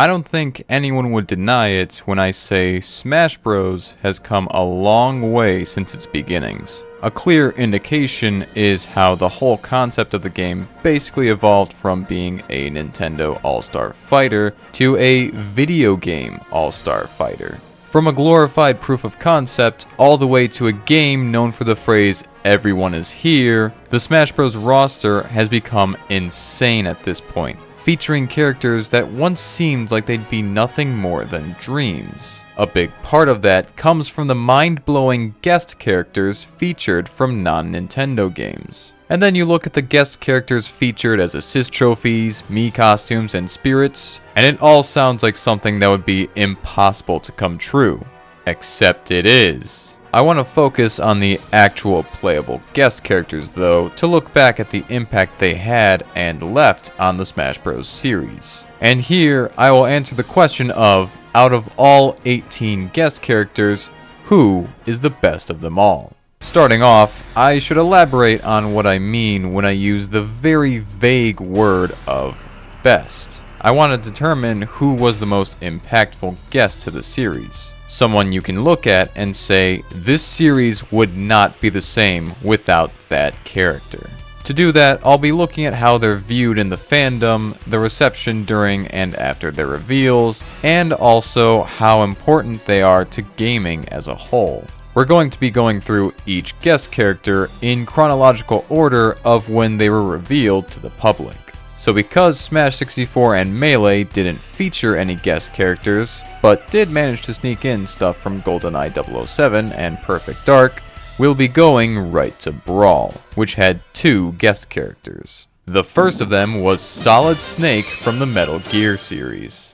I don't think anyone would deny it when I say Smash Bros. Has come a long way since its beginnings. A clear indication is how the whole concept of the game basically evolved from being a Nintendo All-Star Fighter to a video game All-Star Fighter. From a glorified proof of concept all the way to a game known for the phrase "everyone is here," the Smash Bros. Roster has become insane at this point, featuring characters that once seemed like they'd be nothing more than dreams. A big part of that comes from the mind-blowing guest characters featured from non-Nintendo games. And then you look at the guest characters featured as assist trophies, Mii costumes, and spirits, and it all sounds like something that would be impossible to come true. Except it is. I want to focus on the actual playable guest characters though, to look back at the impact they had and left on the Smash Bros. Series. And here, I will answer the question of, out of all 18 guest characters, who is the best of them all? Starting off, I should elaborate on what I mean when I use the very vague word of best. I want to determine who was the most impactful guest to the series. Someone you can look at and say, this series would not be the same without that character. To do that, I'll be looking at how they're viewed in the fandom, the reception during and after their reveals, and also how important they are to gaming as a whole. We're going to be going through each guest character in chronological order of when they were revealed to the public. So because Smash 64 and Melee didn't feature any guest characters, but did manage to sneak in stuff from GoldenEye 007 and Perfect Dark, we'll be going right to Brawl, which had 2 guest characters. The first of them was Solid Snake from the Metal Gear series.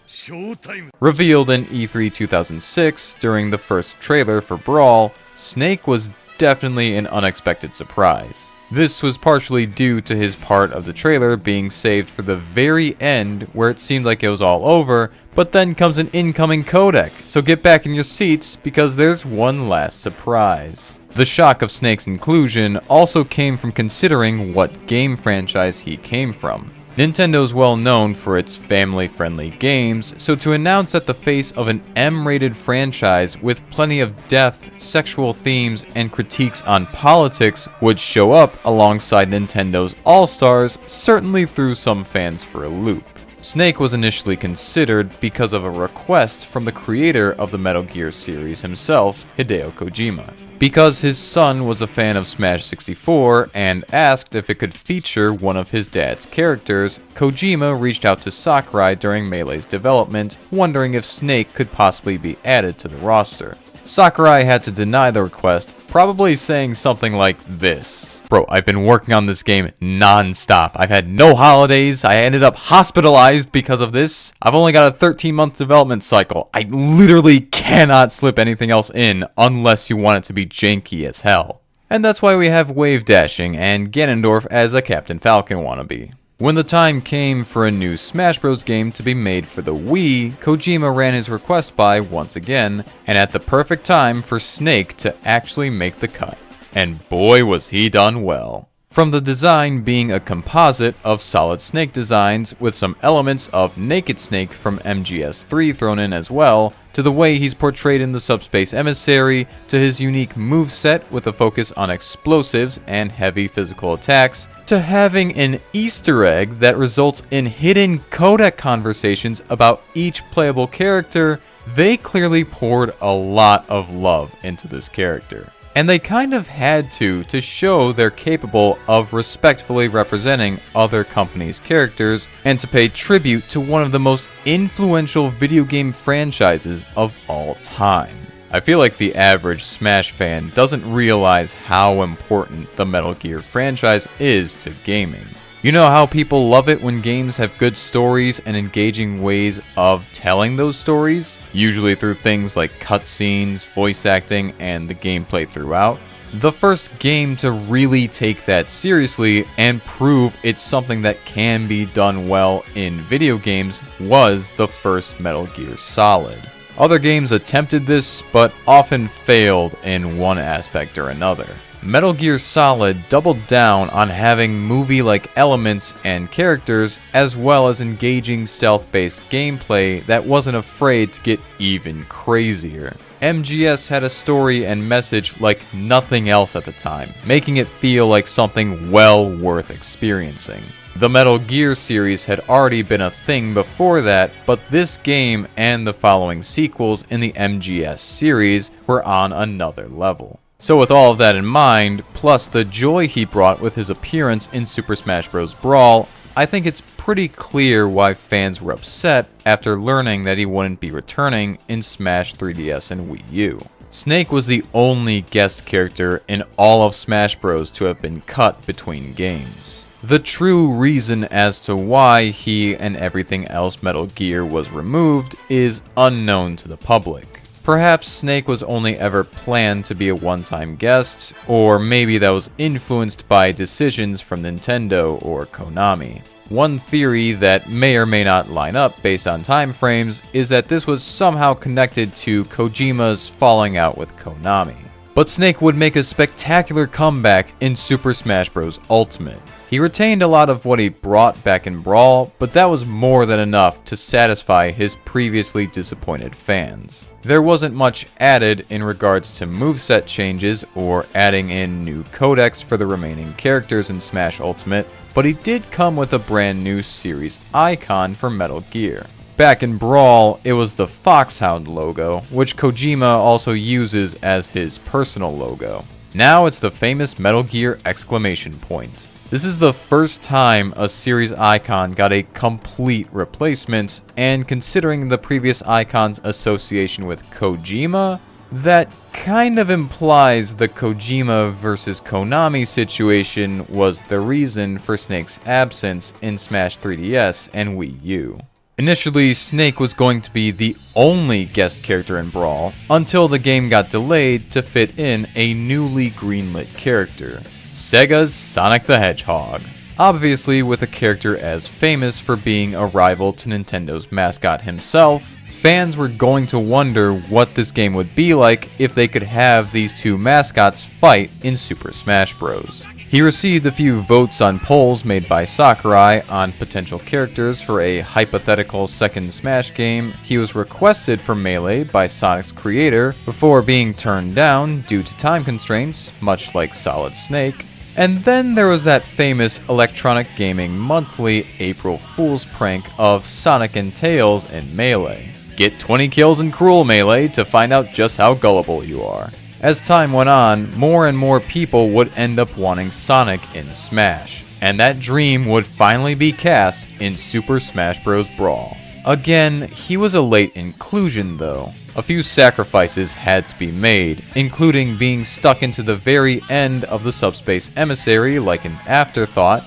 Revealed in E3 2006 during the first trailer for Brawl, Snake was definitely an unexpected surprise. This was partially due to his part of the trailer being saved for the very end where it seemed like it was all over, but then comes an incoming codec, so get back in your seats because there's one last surprise. The shock of Snake's inclusion also came from considering what game franchise he came from. Nintendo's well known for its family-friendly games, so to announce that the face of an M-rated franchise with plenty of death, sexual themes, and critiques on politics would show up alongside Nintendo's All-Stars certainly threw some fans for a loop. Snake was initially considered because of a request from the creator of the Metal Gear series himself, Hideo Kojima. Because his son was a fan of Smash 64 and asked if it could feature one of his dad's characters, Kojima reached out to Sakurai during Melee's development, wondering if Snake could possibly be added to the roster. Sakurai had to deny the request, probably saying something like this. Bro, I've been working on this game non-stop. I've had no holidays. I ended up hospitalized because of this. I've only got a 13-month development cycle. I literally cannot slip anything else in unless you want it to be janky as hell. And that's why we have Wave Dashing and Ganondorf as a Captain Falcon wannabe. When the time came for a new Smash Bros. Game to be made for the Wii, Kojima ran his request by once again, and at the perfect time for Snake to actually make the cut. And boy was he done well. From the design being a composite of Solid Snake designs with some elements of Naked Snake from MGS3 thrown in as well, to the way he's portrayed in the Subspace Emissary, to his unique moveset with a focus on explosives and heavy physical attacks, to having an Easter egg that results in hidden codec conversations about each playable character, they clearly poured a lot of love into this character. And they kind of had to show they're capable of respectfully representing other companies' characters and to pay tribute to one of the most influential video game franchises of all time. I feel like the average Smash fan doesn't realize how important the Metal Gear franchise is to gaming. You know how people love it when games have good stories and engaging ways of telling those stories, usually through things like cutscenes, voice acting, and the gameplay throughout? The first game to really take that seriously and prove it's something that can be done well in video games was the first Metal Gear Solid. Other games attempted this, but often failed in one aspect or another. Metal Gear Solid doubled down on having movie-like elements and characters, as well as engaging stealth-based gameplay that wasn't afraid to get even crazier. MGS had a story and message like nothing else at the time, making it feel like something well worth experiencing. The Metal Gear series had already been a thing before that, but this game and the following sequels in the MGS series were on another level. So with all of that in mind, plus the joy he brought with his appearance in Super Smash Bros. Brawl, I think it's pretty clear why fans were upset after learning that he wouldn't be returning in Smash 3DS and Wii U. Snake was the only guest character in all of Smash Bros. To have been cut between games. The true reason as to why he and everything else Metal Gear was removed is unknown to the public. Perhaps Snake was only ever planned to be a one-time guest, or maybe that was influenced by decisions from Nintendo or Konami. One theory that may or may not line up based on time frames is that this was somehow connected to Kojima's falling out with Konami. But Snake would make a spectacular comeback in Super Smash Bros. Ultimate. He retained a lot of what he brought back in Brawl, but that was more than enough to satisfy his previously disappointed fans. There wasn't much added in regards to moveset changes or adding in new codecs for the remaining characters in Smash Ultimate, but he did come with a brand new series icon for Metal Gear. Back in Brawl, it was the Foxhound logo, which Kojima also uses as his personal logo. Now it's the famous Metal Gear exclamation point. This is the first time a series icon got a complete replacement, and considering the previous icon's association with Kojima, that kind of implies the Kojima versus Konami situation was the reason for Snake's absence in Smash 3DS and Wii U. Initially, Snake was going to be the only guest character in Brawl, until the game got delayed to fit in a newly greenlit character. Sega's Sonic the Hedgehog. Obviously, with a character as famous for being a rival to Nintendo's mascot himself, fans were going to wonder what this game would be like if they could have these two mascots fight in Super Smash Bros. He received a few votes on polls made by Sakurai on potential characters for a hypothetical second Smash game. He was requested for Melee by Sonic's creator before being turned down due to time constraints, much like Solid Snake. And then there was that famous Electronic Gaming Monthly April Fool's prank of Sonic and Tails in Melee. Get 20 kills in Cruel Melee to find out just how gullible you are. As time went on, more and more people would end up wanting Sonic in Smash, and that dream would finally be cast in Super Smash Bros. Brawl. Again, he was a late inclusion though. A few sacrifices had to be made, including being stuck into the very end of the Subspace Emissary like an afterthought,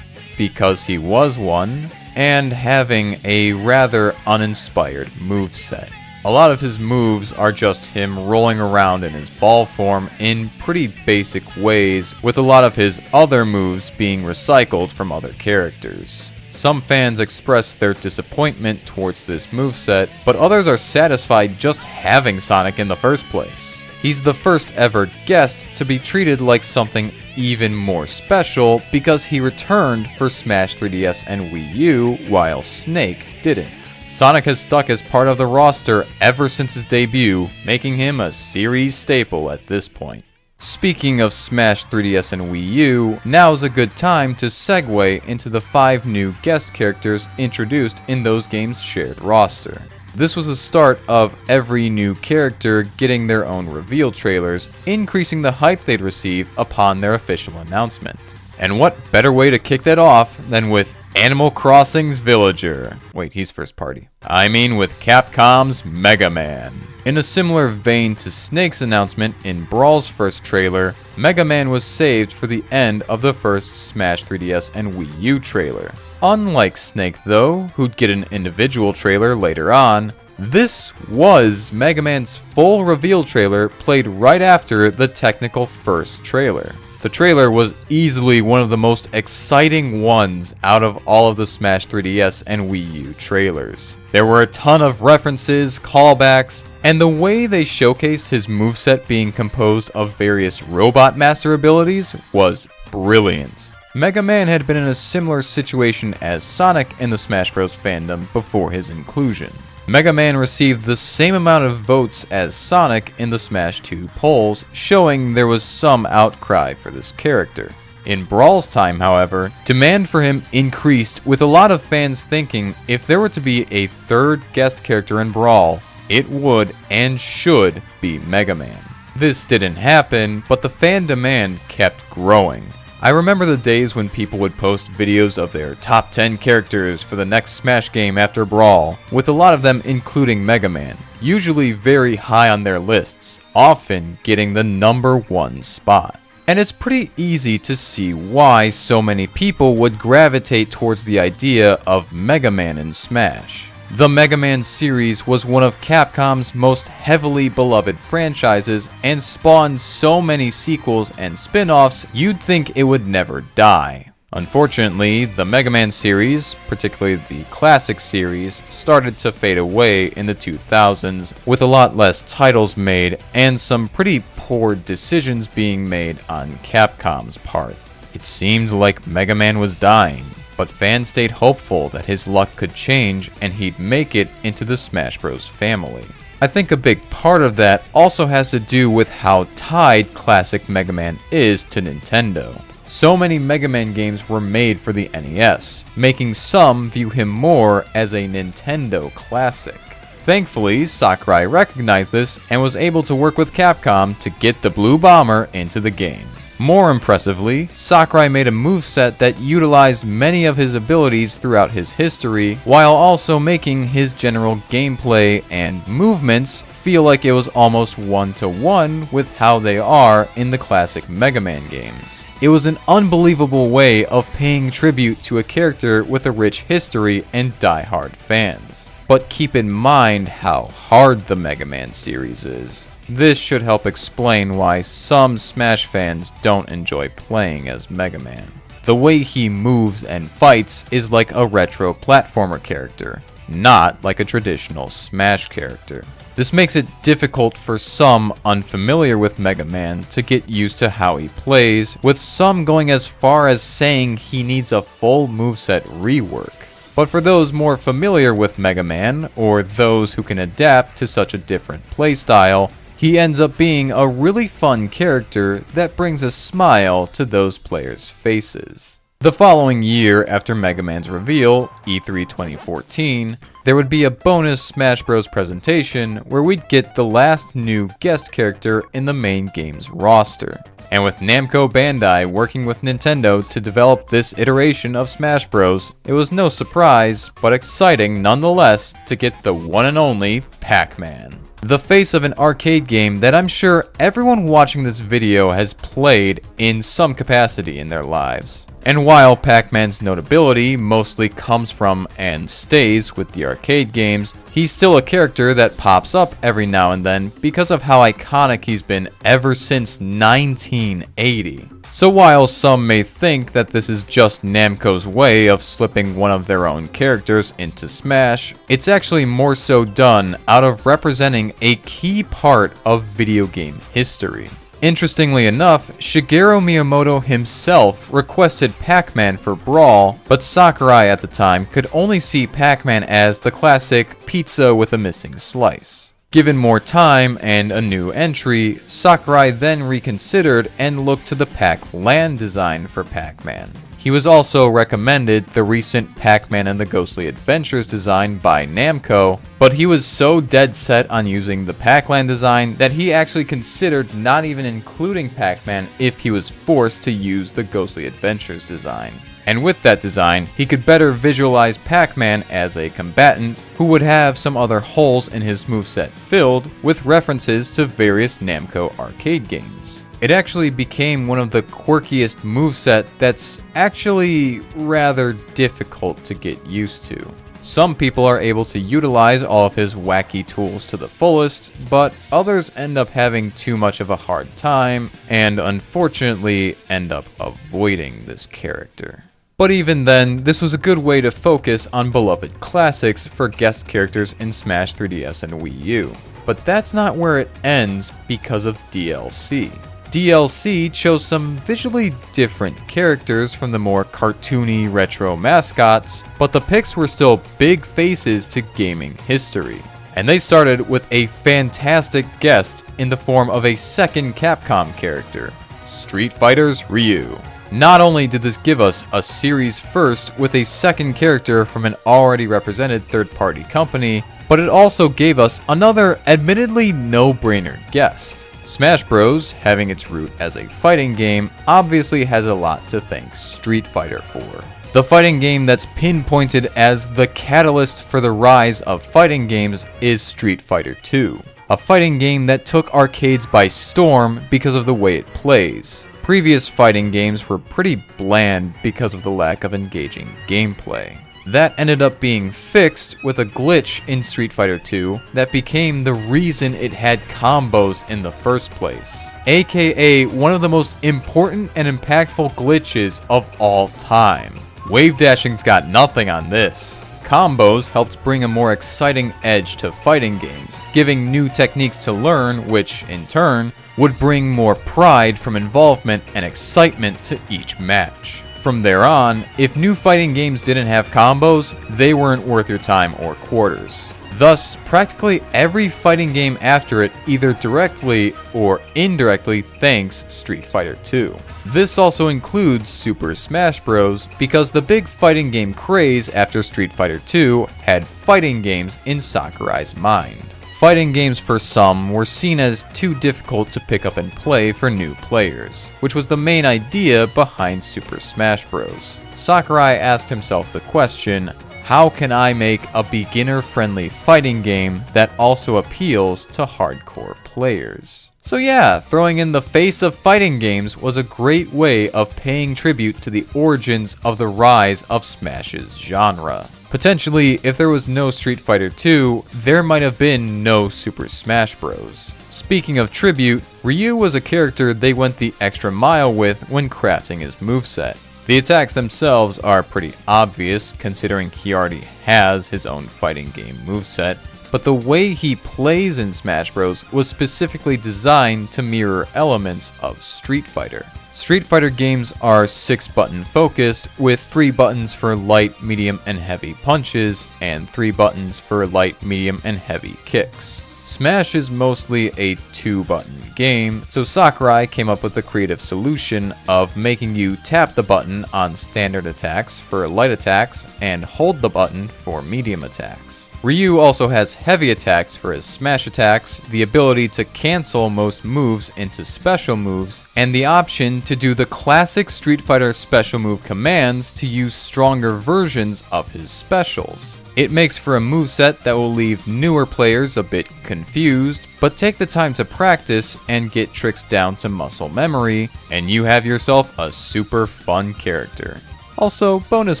because he was one, and having a rather uninspired moveset. A lot of his moves are just him rolling around in his ball form in pretty basic ways, with a lot of his other moves being recycled from other characters. Some fans express their disappointment towards this moveset, but others are satisfied just having Sonic in the first place. He's the first ever guest to be treated like something even more special because he returned for Smash 3DS and Wii U while Snake didn't. Sonic has stuck as part of the roster ever since his debut, making him a series staple at this point. Speaking of Smash 3DS and Wii U, now's a good time to segue into the 5 new guest characters introduced in those games' shared roster. This was the start of every new character getting their own reveal trailers, increasing the hype they'd receive upon their official announcement. And what better way to kick that off than with Animal Crossing's Villager. Wait, he's first party. I mean with Capcom's Mega Man. In a similar vein to Snake's announcement in Brawl's first trailer, Mega Man was saved for the end of the first Smash 3DS and Wii U trailer. Unlike Snake though, who'd get an individual trailer later on, this was Mega Man's full reveal trailer played right after the technical first trailer. The trailer was easily one of the most exciting ones out of all of the Smash 3DS and Wii U trailers. There were a ton of references, callbacks, And the way they showcased his moveset being composed of various robot master abilities was brilliant. Mega Man had been in a similar situation as Sonic in the Smash Bros. Fandom before his inclusion. Mega Man received the same amount of votes as Sonic in the Smash 2 polls, showing there was some outcry for this character. In Brawl's time, however, demand for him increased, with a lot of fans thinking if there were to be a third guest character in Brawl, it would and should be Mega Man. This didn't happen, but the fan demand kept growing. I remember the days when people would post videos of their top 10 characters for the next Smash game after Brawl, with a lot of them including Mega Man, usually very high on their lists, often getting the #1 spot. And it's pretty easy to see why so many people would gravitate towards the idea of Mega Man in Smash. The Mega Man series was one of Capcom's most heavily beloved franchises and spawned so many sequels and spin-offs you'd think it would never die. Unfortunately, the Mega Man series, particularly the classic series, started to fade away in the 2000s, with a lot less titles made and some pretty poor decisions being made on Capcom's part. It seemed like Mega Man was dying, but fans stayed hopeful that his luck could change and he'd make it into the Smash Bros. Family. I think a big part of that also has to do with how tied classic Mega Man is to Nintendo. So many Mega Man games were made for the NES, making some view him more as a Nintendo classic. Thankfully, Sakurai recognized this and was able to work with Capcom to get the Blue Bomber into the game. More impressively, Sakurai made a moveset that utilized many of his abilities throughout his history, while also making his general gameplay and movements feel like it was almost one-to-one with how they are in the classic Mega Man games. It was an unbelievable way of paying tribute to a character with a rich history and die-hard fans. But keep in mind how hard the Mega Man series is. This should help explain why some Smash fans don't enjoy playing as Mega Man. The way he moves and fights is like a retro platformer character, not like a traditional Smash character. This makes it difficult for some unfamiliar with Mega Man to get used to how he plays, with some going as far as saying he needs a full moveset rework. But for those more familiar with Mega Man, or those who can adapt to such a different playstyle, he ends up being a really fun character that brings a smile to those players' faces. The following year after Mega Man's reveal, E3 2014, there would be a bonus Smash Bros. Presentation where we'd get the last new guest character in the main game's roster. And with Namco Bandai working with Nintendo to develop this iteration of Smash Bros., it was no surprise, but exciting nonetheless to get the one and only Pac-Man. The face of an arcade game that I'm sure everyone watching this video has played in some capacity in their lives. And while Pac-Man's notability mostly comes from and stays with the arcade games, he's still a character that pops up every now and then because of how iconic he's been ever since 1980. So while some may think that this is just Namco's way of slipping one of their own characters into Smash, it's actually more so done out of representing a key part of video game history. Interestingly enough, Shigeru Miyamoto himself requested Pac-Man for Brawl, but Sakurai at the time could only see Pac-Man as the classic pizza with a missing slice. Given more time and a new entry, Sakurai then reconsidered and looked to the Pac-Land design for Pac-Man. He was also recommended the recent Pac-Man and the Ghostly Adventures design by Namco, but he was so dead set on using the Pac-Land design that he actually considered not even including Pac-Man if he was forced to use the Ghostly Adventures design. And with that design, he could better visualize Pac-Man as a combatant who would have some other holes in his moveset filled with references to various Namco arcade games. It actually became one of the quirkiest moveset that's actually rather difficult to get used to. Some people are able to utilize all of his wacky tools to the fullest, but others end up having too much of a hard time and unfortunately end up avoiding this character. But even then, this was a good way to focus on beloved classics for guest characters in Smash 3DS and Wii U. But that's not where it ends because of DLC. DLC chose some visually different characters from the more cartoony retro mascots, but the picks were still big faces to gaming history. And they started with a fantastic guest in the form of a second Capcom character, Street Fighter's Ryu. Not only did this give us a series first with a second character from an already represented third-party company, but it also gave us another admittedly no-brainer guest. Smash Bros, having its root as a fighting game, obviously has a lot to thank Street Fighter for. The fighting game that's pinpointed as the catalyst for the rise of fighting games is Street Fighter 2, a fighting game that took arcades by storm because of the way it plays. Previous fighting games were pretty bland because of the lack of engaging gameplay. That ended up being fixed with a glitch in Street Fighter 2 that became the reason it had combos in the first place, aka one of the most important and impactful glitches of all time. Wave dashing's got nothing on this. Combos helped bring a more exciting edge to fighting games, giving new techniques to learn, which, in turn, would bring more pride from involvement and excitement to each match. From there on, if new fighting games didn't have combos, they weren't worth your time or quarters. Thus, practically every fighting game after it either directly or indirectly thanks Street Fighter 2. This also includes Super Smash Bros. Because the big fighting game craze after Street Fighter 2 had fighting games in Sakurai's mind. Fighting games for some were seen as too difficult to pick up and play for new players, which was the main idea behind Super Smash Bros. Sakurai asked himself the question, how can I make a beginner-friendly fighting game that also appeals to hardcore players? So yeah, throwing in the face of fighting games was a great way of paying tribute to the origins of the rise of Smash's genre. Potentially, if there was no Street Fighter 2, there might have been no Super Smash Bros. Speaking of tribute, Ryu was a character they went the extra mile with when crafting his moveset. The attacks themselves are pretty obvious considering he already has his own fighting game moveset, but the way he plays in Smash Bros. Was specifically designed to mirror elements of Street Fighter. Street Fighter games are 6-button focused, with 3 buttons for light, medium, and heavy punches, and 3 buttons for light, medium, and heavy kicks. Smash is mostly a 2-button game, so Sakurai came up with the creative solution of making you tap the button on standard attacks for light attacks, and hold the button for medium attacks. Ryu also has heavy attacks for his smash attacks, the ability to cancel most moves into special moves, and the option to do the classic Street Fighter special move commands to use stronger versions of his specials. It makes for a moveset that will leave newer players a bit confused, but take the time to practice and get tricks down to muscle memory, and you have yourself a super fun character. Also, bonus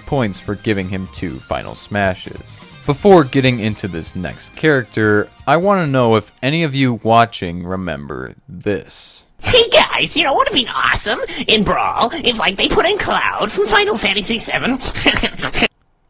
points for giving him 2 final smashes. Before getting into this next character, I want to know if any of you watching remember this. Hey guys, would've been awesome in Brawl if they put in Cloud from Final Fantasy VII?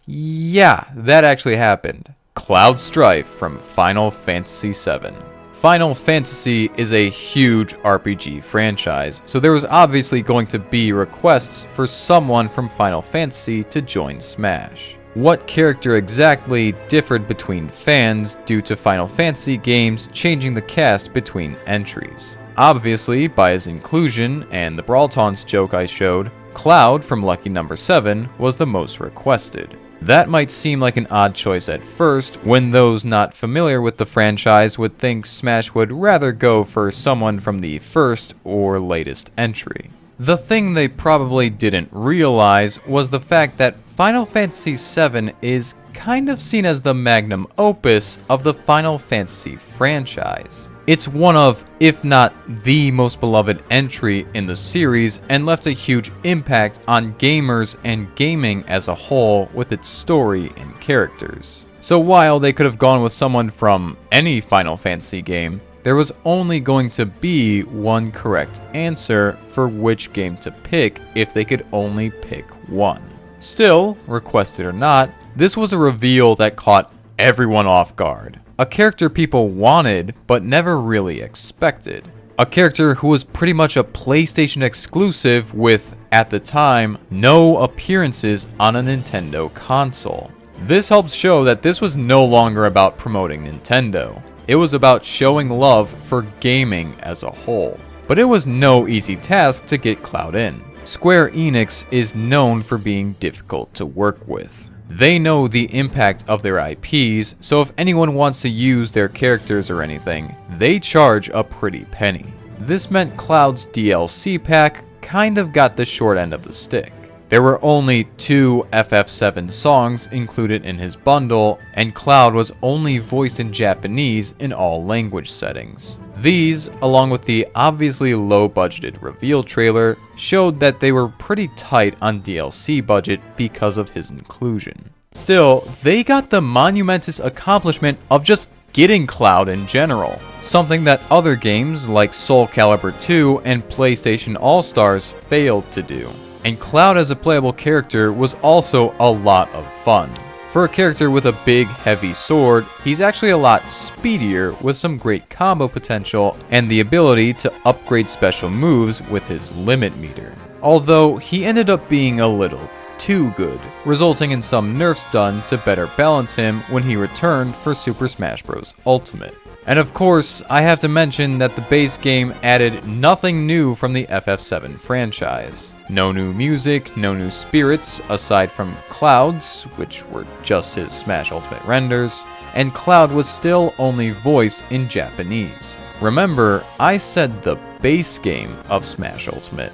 Yeah, that actually happened. Cloud Strife from Final Fantasy VII. Final Fantasy is a huge RPG franchise, so there was obviously going to be requests for someone from Final Fantasy to join Smash. What character exactly differed between fans due to Final Fantasy games changing the cast between entries? Obviously, by his inclusion and the Brawl Taunts joke I showed, Cloud from Lucky Number 7 was the most requested. That might seem like an odd choice at first, when those not familiar with the franchise would think Smash would rather go for someone from the first or latest entry. The thing they probably didn't realize was the fact that Final Fantasy VII is kind of seen as the magnum opus of the Final Fantasy franchise. It's one of, if not the most beloved entry in the series, and left a huge impact on gamers and gaming as a whole with its story and characters. So while they could have gone with someone from any Final Fantasy game, there was only going to be one correct answer for which game to pick if they could only pick one. Still, requested or not, this was a reveal that caught everyone off guard. A character people wanted, but never really expected. A character who was pretty much a PlayStation exclusive with, at the time, no appearances on a Nintendo console. This helps show that this was no longer about promoting Nintendo. It was about showing love for gaming as a whole. But it was no easy task to get Cloud in. Square Enix is known for being difficult to work with. They know the impact of their IPs, so if anyone wants to use their characters or anything, they charge a pretty penny. This meant Cloud's DLC pack kind of got the short end of the stick. There were only 2 FF7 songs included in his bundle, and Cloud was only voiced in Japanese in all language settings. These, along with the obviously low-budgeted reveal trailer, showed that they were pretty tight on DLC budget because of his inclusion. Still, they got the monumentous accomplishment of just getting Cloud in general, something that other games like Soul Calibur 2 and PlayStation All-Stars failed to do. And Cloud as a playable character was also a lot of fun. For a character with a big, heavy sword, he's actually a lot speedier with some great combo potential and the ability to upgrade special moves with his limit meter. Although he ended up being a little too good, resulting in some nerfs done to better balance him when he returned for Super Smash Bros. Ultimate. And of course, I have to mention that the base game added nothing new from the FF7 franchise. No new music, no new spirits, aside from Cloud's, which were just his Smash Ultimate renders, and Cloud was still only voiced in Japanese. Remember, I said the base game of Smash Ultimate.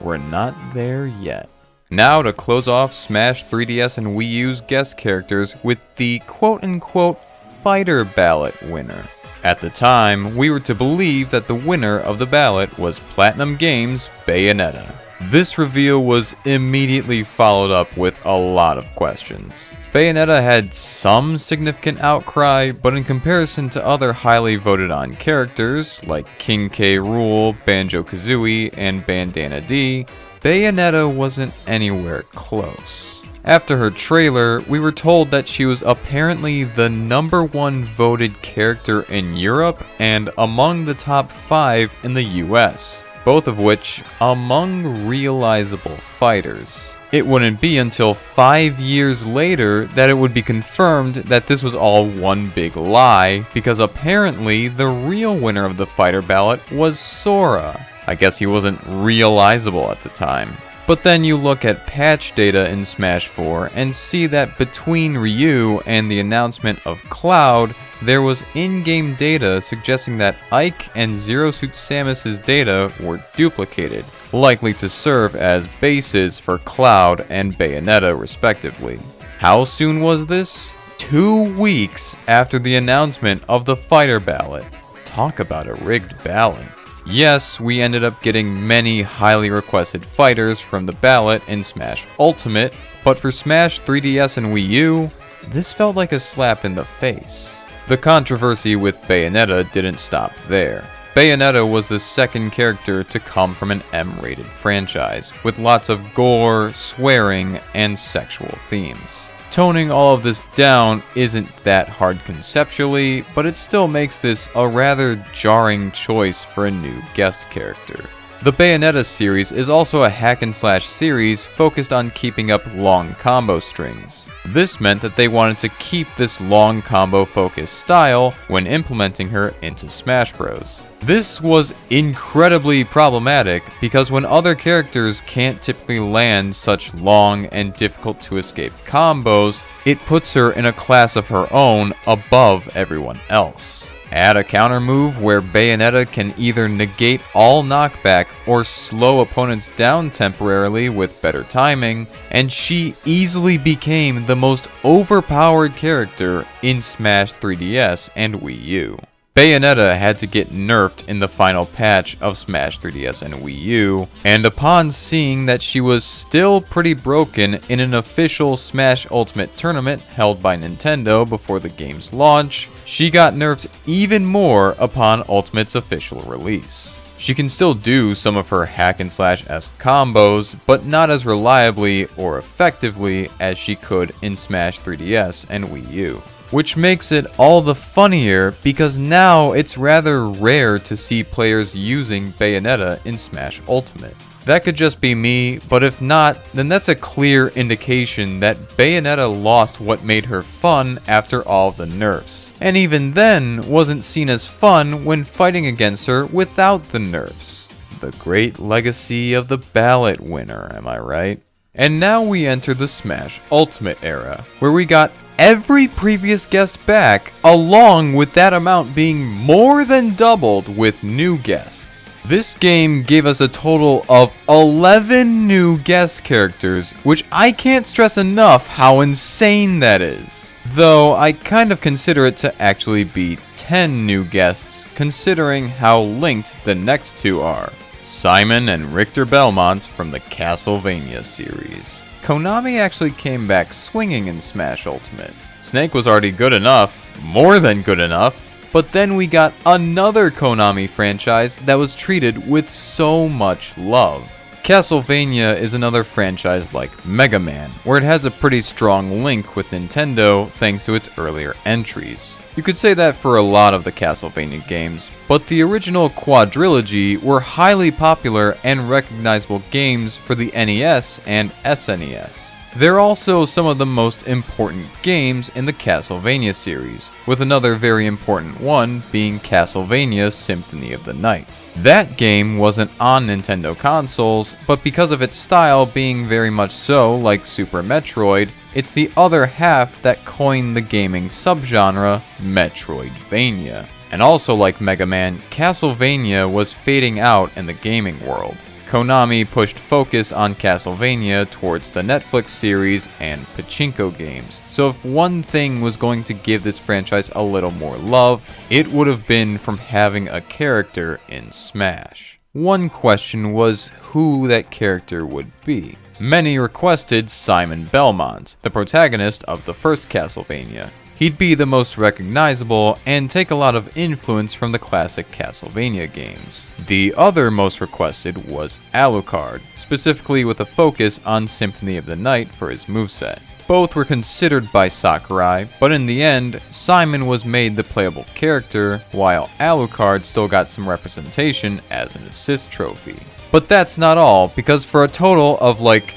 We're not there yet. Now to close off Smash 3DS and Wii U's guest characters with the quote-unquote fighter ballot winner. At the time, we were to believe that the winner of the ballot was Platinum Games' Bayonetta. This reveal was immediately followed up with a lot of questions. Bayonetta had some significant outcry, but in comparison to other highly voted on characters like King K. Rool, Banjo Kazooie, and Bandana D, Bayonetta wasn't anywhere close. After her trailer, we were told that she was apparently the #1 voted character in Europe and among the top 5 in the US, both of which among realizable fighters. It wouldn't be until 5 years later that it would be confirmed that this was all one big lie, because apparently the real winner of the fighter ballot was Sora. I guess he wasn't realizable at the time. But then you look at patch data in Smash 4 and see that between Ryu and the announcement of Cloud, there was in-game data suggesting that Ike and Zero Suit Samus's data were duplicated, likely to serve as bases for Cloud and Bayonetta respectively. How soon was this? 2 weeks after the announcement of the fighter ballot. Talk about a rigged ballot. Yes, we ended up getting many highly requested fighters from the ballot in Smash Ultimate, but for Smash 3DS and Wii U, this felt like a slap in the face. The controversy with Bayonetta didn't stop there. Bayonetta was the second character to come from an M-rated franchise, with lots of gore, swearing, and sexual themes. Toning all of this down isn't that hard conceptually, but it still makes this a rather jarring choice for a new guest character. The Bayonetta series is also a hack-and-slash series focused on keeping up long combo strings. This meant that they wanted to keep this long combo-focused style when implementing her into Smash Bros. This was incredibly problematic because when other characters can't typically land such long and difficult to escape combos, it puts her in a class of her own above everyone else. Add a counter move where Bayonetta can either negate all knockback or slow opponents down temporarily with better timing, and she easily became the most overpowered character in Smash 3DS and Wii U. Bayonetta had to get nerfed in the final patch of Smash 3DS and Wii U, and upon seeing that she was still pretty broken in an official Smash Ultimate tournament held by Nintendo before the game's launch, she got nerfed even more upon Ultimate's official release. She can still do some of her hack-and-slash-esque combos, but not as reliably or effectively as she could in Smash 3DS and Wii U. Which makes it all the funnier because now it's rather rare to see players using Bayonetta in Smash Ultimate. That could just be me, but if not, then that's a clear indication that Bayonetta lost what made her fun after all the nerfs. And even then, wasn't seen as fun when fighting against her without the nerfs. The great legacy of the ballot winner, am I right? And now we enter the Smash Ultimate era, where we got every previous guest back, along with that amount being more than doubled with new guests. This game gave us a total of 11 new guest characters, which I can't stress enough how insane that is. Though I kind of consider it to actually be 10 new guests, considering how linked the next two are. Simon and Richter Belmont from the Castlevania series. Konami actually came back swinging in Smash Ultimate. Snake was already good enough, more than good enough, but then we got another Konami franchise that was treated with so much love. Castlevania is another franchise like Mega Man, where it has a pretty strong link with Nintendo thanks to its earlier entries. You could say that for a lot of the Castlevania games, but the original quadrilogy were highly popular and recognizable games for the NES and SNES. They're also some of the most important games in the Castlevania series, with another very important one being Castlevania Symphony of the Night. That game wasn't on Nintendo consoles, but because of its style being very much so like Super Metroid, it's the other half that coined the gaming subgenre Metroidvania. And also like Mega Man, Castlevania was fading out in the gaming world. Konami pushed focus on Castlevania towards the Netflix series and pachinko games, so if one thing was going to give this franchise a little more love, it would have been from having a character in Smash. One question was who that character would be. Many requested Simon Belmont, the protagonist of the first Castlevania. He'd be the most recognizable and take a lot of influence from the classic Castlevania games. The other most requested was Alucard, specifically with a focus on Symphony of the Night for his moveset. Both were considered by Sakurai, but in the end, Simon was made the playable character, while Alucard still got some representation as an assist trophy. But that's not all, because for a total of like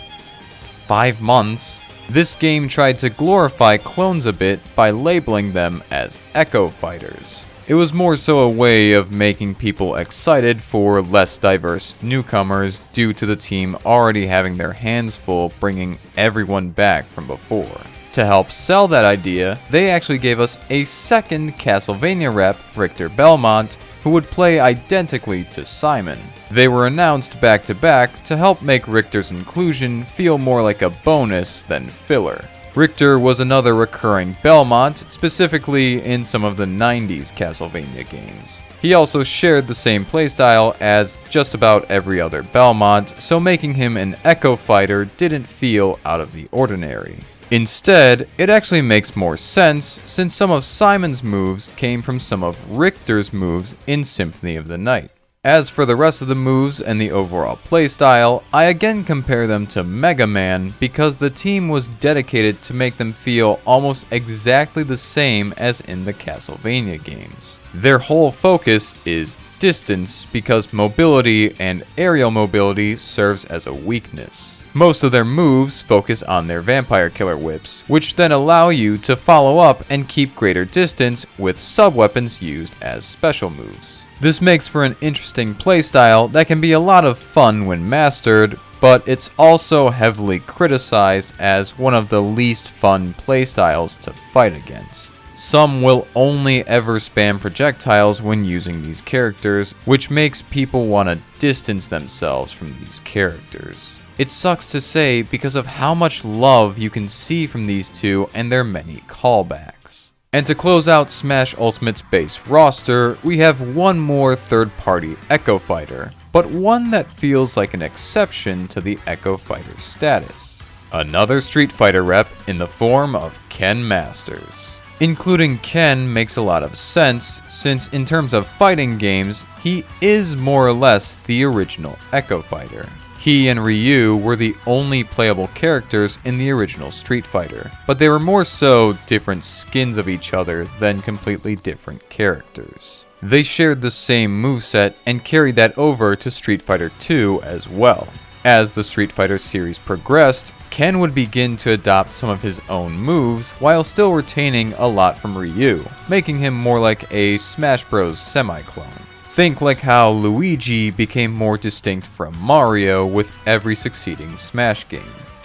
5 months, this game tried to glorify clones a bit by labeling them as Echo Fighters. It was more so a way of making people excited for less diverse newcomers due to the team already having their hands full bringing everyone back from before. To help sell that idea, they actually gave us a second Castlevania rep, Richter Belmont, who would play identically to Simon. They were announced back to back to help make Richter's inclusion feel more like a bonus than filler. Richter was another recurring Belmont, specifically in some of the 90s Castlevania games. He also shared the same playstyle as just about every other Belmont, so making him an Echo Fighter didn't feel out of the ordinary. Instead, it actually makes more sense since some of Simon's moves came from some of Richter's moves in Symphony of the Night. As for the rest of the moves and the overall playstyle, I again compare them to Mega Man because the team was dedicated to make them feel almost exactly the same as in the Castlevania games. Their whole focus is distance because mobility and aerial mobility serves as a weakness. Most of their moves focus on their vampire killer whips, which then allow you to follow up and keep greater distance with sub-weapons used as special moves. This makes for an interesting playstyle that can be a lot of fun when mastered, but it's also heavily criticized as one of the least fun playstyles to fight against. Some will only ever spam projectiles when using these characters, which makes people want to distance themselves from these characters. It sucks to say because of how much love you can see from these two and their many callbacks. And to close out Smash Ultimate's base roster, we have one more third-party Echo Fighter, but one that feels like an exception to the Echo Fighter status. Another Street Fighter rep in the form of Ken Masters. Including Ken makes a lot of sense, since in terms of fighting games, he is more or less the original Echo Fighter. He and Ryu were the only playable characters in the original Street Fighter, but they were more so different skins of each other than completely different characters. They shared the same moveset and carried that over to Street Fighter II as well. As the Street Fighter series progressed, Ken would begin to adopt some of his own moves while still retaining a lot from Ryu, making him more like a Smash Bros. Semi-clone. Think like how Luigi became more distinct from Mario with every succeeding Smash game.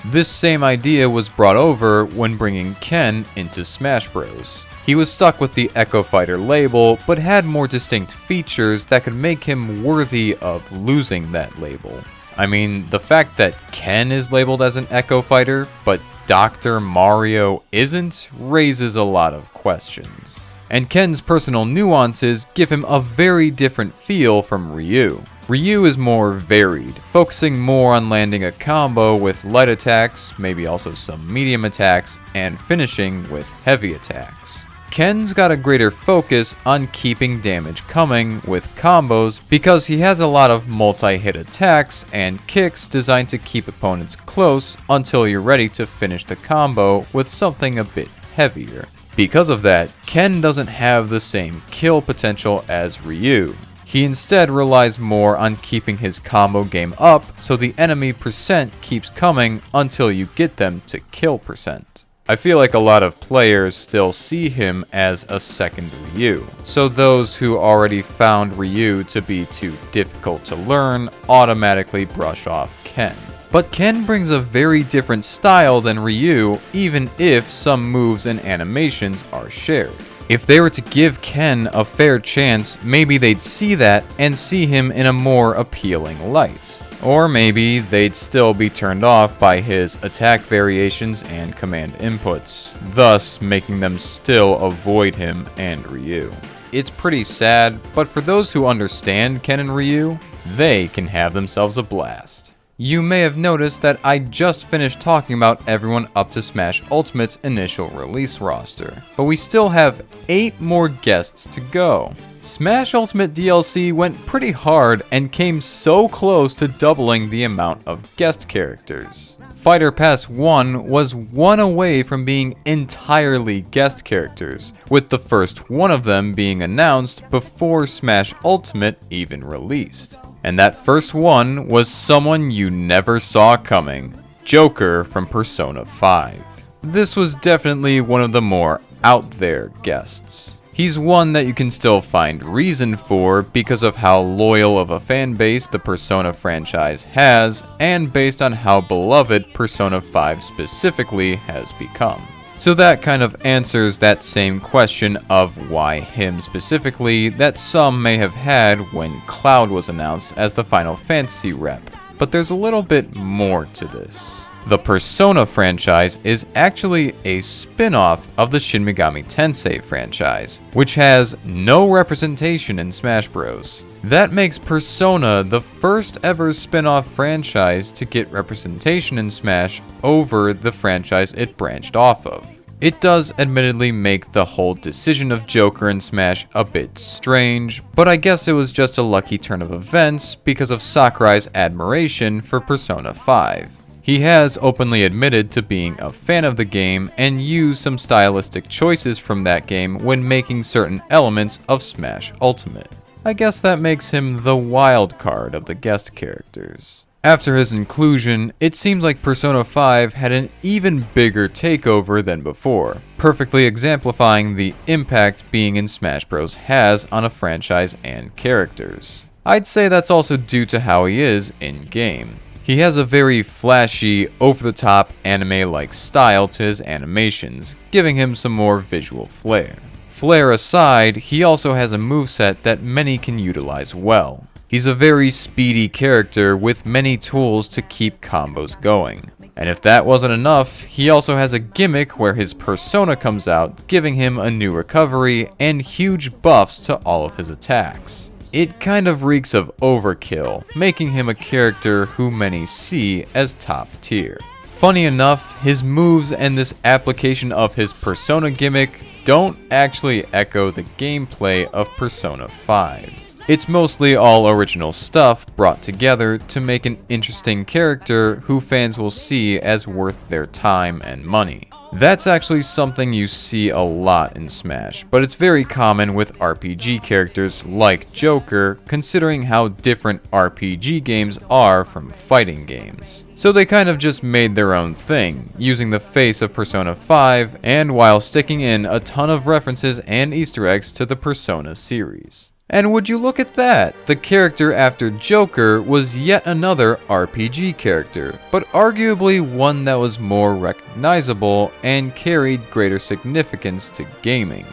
This same idea was brought over when bringing Ken into Smash Bros. He was stuck with the Echo Fighter label, but had more distinct features that could make him worthy of losing that label. I mean, the fact that Ken is labeled as an Echo Fighter, but Dr. Mario isn't, raises a lot of questions. And Ken's personal nuances give him a very different feel from Ryu. Ryu is more varied, focusing more on landing a combo with light attacks, maybe also some medium attacks, and finishing with heavy attacks. Ken's got a greater focus on keeping damage coming with combos because he has a lot of multi-hit attacks and kicks designed to keep opponents close until you're ready to finish the combo with something a bit heavier. Because of that, Ken doesn't have the same kill potential as Ryu. He instead relies more on keeping his combo game up so the enemy percent keeps coming until you get them to kill percent. I feel like a lot of players still see him as a second Ryu, so those who already found Ryu to be too difficult to learn automatically brush off Ken. But Ken brings a very different style than Ryu, even if some moves and animations are shared. If they were to give Ken a fair chance, maybe they'd see that and see him in a more appealing light. Or maybe they'd still be turned off by his attack variations and command inputs, thus making them still avoid him and Ryu. It's pretty sad, but for those who understand Ken and Ryu, they can have themselves a blast. You may have noticed that I just finished talking about everyone up to Smash Ultimate's initial release roster, but we still have 8 more guests to go. Smash Ultimate DLC went pretty hard and came so close to doubling the amount of guest characters. Fighter Pass 1 was one away from being entirely guest characters, with the first one of them being announced before Smash Ultimate even released. And that first one was someone you never saw coming, Joker from Persona 5. This was definitely one of the more out there guests. He's one that you can still find reason for because of how loyal of a fan base the Persona franchise has, and based on how beloved Persona 5 specifically has become. So that kind of answers that same question of why him specifically that some may have had when Cloud was announced as the Final Fantasy rep, but there's a little bit more to this. The Persona franchise is actually a spin-off of the Shin Megami Tensei franchise, which has no representation in Smash Bros. That makes Persona the first ever spin-off franchise to get representation in Smash over the franchise it branched off of. It does admittedly make the whole decision of Joker in Smash a bit strange, but I guess it was just a lucky turn of events because of Sakurai's admiration for Persona 5. He has openly admitted to being a fan of the game and used some stylistic choices from that game when making certain elements of Smash Ultimate. I guess that makes him the wild card of the guest characters. After his inclusion, it seems like Persona 5 had an even bigger takeover than before, perfectly exemplifying the impact being in Smash Bros. Has on a franchise and characters. I'd say that's also due to how he is in-game. He has a very flashy, over-the-top anime-like style to his animations, giving him some more visual flair. Flair aside, he also has a moveset that many can utilize well. He's a very speedy character with many tools to keep combos going. And if that wasn't enough, he also has a gimmick where his persona comes out, giving him a new recovery and huge buffs to all of his attacks. It kind of reeks of overkill, making him a character who many see as top tier. Funny enough, his moves and this application of his persona gimmick don't actually echo the gameplay of Persona 5. It's mostly all original stuff brought together to make an interesting character who fans will see as worth their time and money. That's actually something you see a lot in Smash, but it's very common with RPG characters like Joker, considering how different RPG games are from fighting games. So they kind of just made their own thing, using the face of Persona 5, and while sticking in a ton of references and Easter eggs to the Persona series. And would you look at that, the character after Joker was yet another RPG character, but arguably one that was more recognizable and carried greater significance to gaming.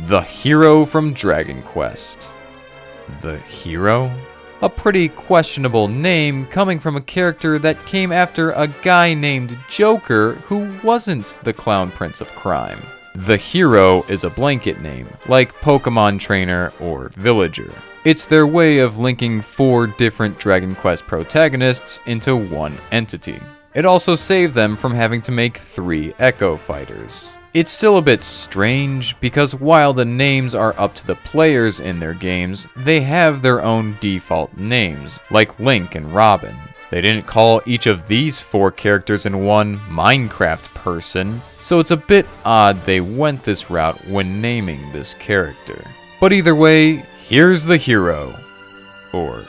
The hero from Dragon Quest. The hero? A pretty questionable name coming from a character that came after a guy named Joker who wasn't the Clown Prince of Crime. The hero is a blanket name, like Pokemon Trainer or Villager. It's their way of linking 4 different Dragon Quest protagonists into one entity. It also saved them from having to make 3 Echo Fighters. It's still a bit strange, because while the names are up to the players in their games, they have their own default names, like Link and Robin. They didn't call each of these 4 characters in one Minecraft person, so it's a bit odd they went this route when naming this character. But either way, here's the hero. Or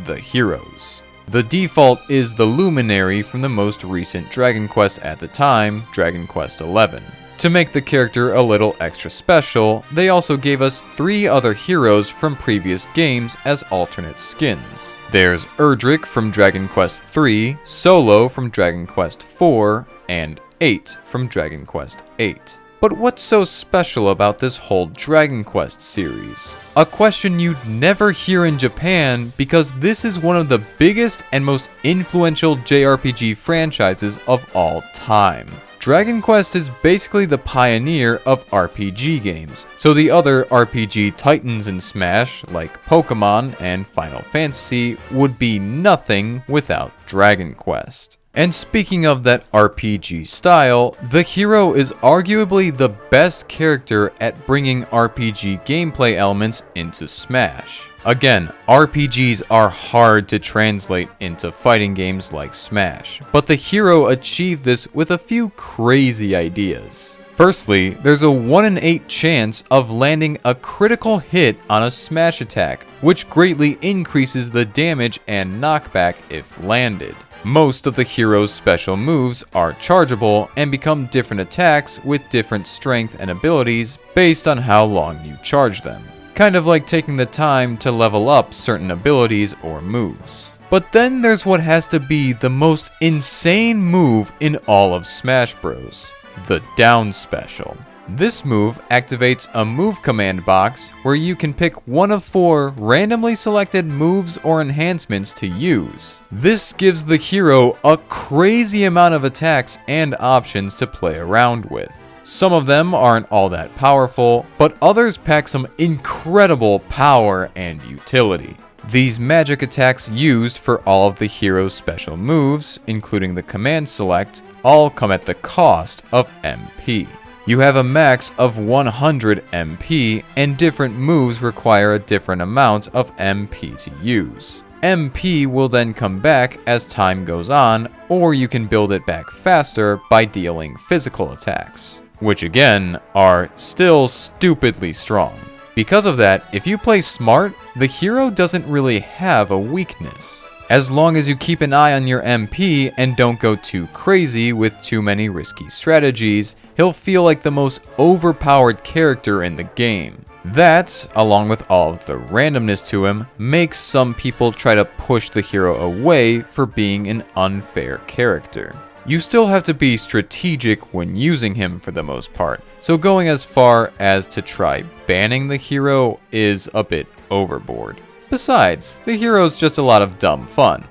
the heroes. The default is the Luminary from the most recent Dragon Quest at the time, Dragon Quest XI. To make the character a little extra special, they also gave us 3 other heroes from previous games as alternate skins. There's Erdrick from Dragon Quest III, Solo from Dragon Quest IV, and 8 from Dragon Quest VIII. But what's so special about this whole Dragon Quest series? A question you'd never hear in Japan, because this is one of the biggest and most influential JRPG franchises of all time. Dragon Quest is basically the pioneer of RPG games, so the other RPG titans in Smash, like Pokemon and Final Fantasy, would be nothing without Dragon Quest. And speaking of that RPG style, the hero is arguably the best character at bringing RPG gameplay elements into Smash. Again, RPGs are hard to translate into fighting games like Smash, but the hero achieved this with a few crazy ideas. Firstly, there's a 1 in 8 chance of landing a critical hit on a smash attack, which greatly increases the damage and knockback if landed. Most of the hero's special moves are chargeable and become different attacks with different strength and abilities based on how long you charge them. Kind of like taking the time to level up certain abilities or moves. But then there's what has to be the most insane move in all of Smash Bros. The down special. This move activates a move command box where you can pick one of 4 randomly selected moves or enhancements to use. This gives the hero a crazy amount of attacks and options to play around with. Some of them aren't all that powerful, but others pack some incredible power and utility. These magic attacks used for all of the hero's special moves, including the command select, all come at the cost of MP. You have a max of 100 MP, and different moves require a different amount of MP to use. MP will then come back as time goes on, or you can build it back faster by dealing physical attacks, which again are still stupidly strong. Because of that, if you play smart, the hero doesn't really have a weakness. As long as you keep an eye on your MP and don't go too crazy with too many risky strategies, he'll feel like the most overpowered character in the game. That, along with all of the randomness to him, makes some people try to push the hero away for being an unfair character. You still have to be strategic when using him for the most part, so going as far as to try banning the hero is a bit overboard. Besides, the hero's just a lot of dumb fun.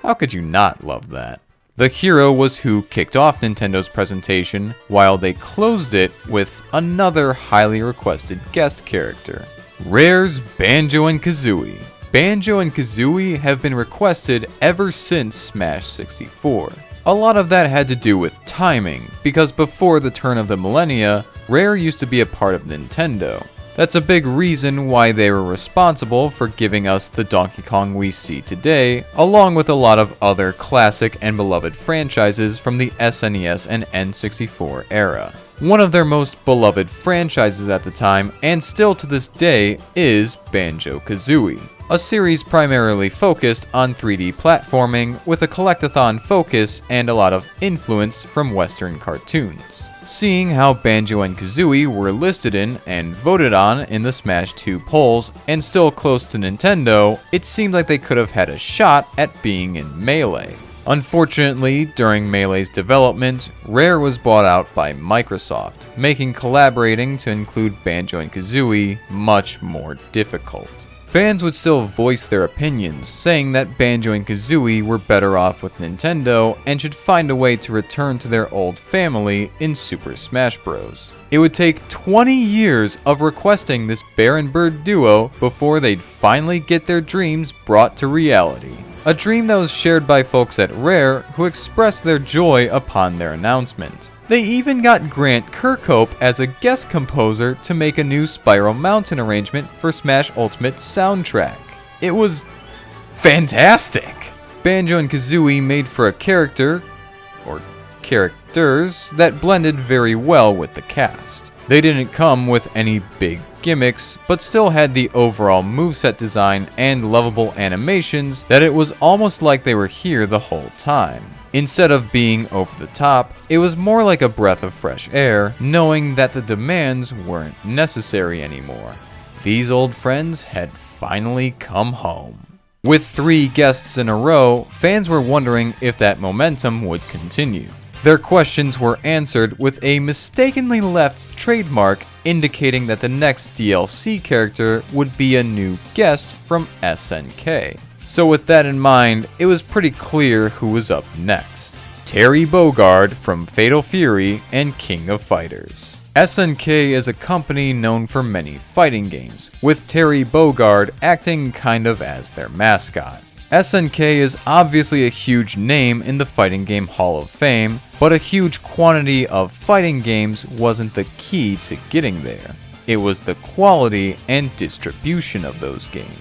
How could you not love that? The hero was who kicked off Nintendo's presentation, while they closed it with another highly requested guest character, Rare's Banjo and Kazooie. Banjo and Kazooie have been requested ever since Smash 64. A lot of that had to do with timing, because before the turn of the millennia, Rare used to be a part of Nintendo. That's a big reason why they were responsible for giving us the Donkey Kong we see today, along with a lot of other classic and beloved franchises from the SNES and N64 era. One of their most beloved franchises at the time, and still to this day, is Banjo Kazooie, a series primarily focused on 3D platforming with a collectathon focus and a lot of influence from Western cartoons. Seeing how Banjo and Kazooie were listed in and voted on in the Smash 2 polls, and still close to Nintendo, it seemed like they could have had a shot at being in Melee. Unfortunately, during Melee's development, Rare was bought out by Microsoft, making collaborating to include Banjo and Kazooie much more difficult. Fans would still voice their opinions, saying that Banjo and Kazooie were better off with Nintendo and should find a way to return to their old family in Super Smash Bros. It would take 20 years of requesting this bear and bird duo before they'd finally get their dreams brought to reality. A dream that was shared by folks at Rare who expressed their joy upon their announcement. They even got Grant Kirkhope as a guest composer to make a new Spiral Mountain arrangement for Smash Ultimate soundtrack. It was fantastic! Banjo and Kazooie made for a character, or characters, that blended very well with the cast. They didn't come with any big gimmicks, but still had the overall moveset design and lovable animations that it was almost like they were here the whole time. Instead of being over the top, it was more like a breath of fresh air, knowing that the demands weren't necessary anymore. These old friends had finally come home. With 3 guests in a row, fans were wondering if that momentum would continue. Their questions were answered with a mistakenly left trademark indicating that the next DLC character would be a new guest from SNK. So with that in mind, it was pretty clear who was up next. Terry Bogard from Fatal Fury and King of Fighters. SNK is a company known for many fighting games, with Terry Bogard acting kind of as their mascot. SNK is obviously a huge name in the Fighting Game Hall of Fame, but a huge quantity of fighting games wasn't the key to getting there. It was the quality and distribution of those games.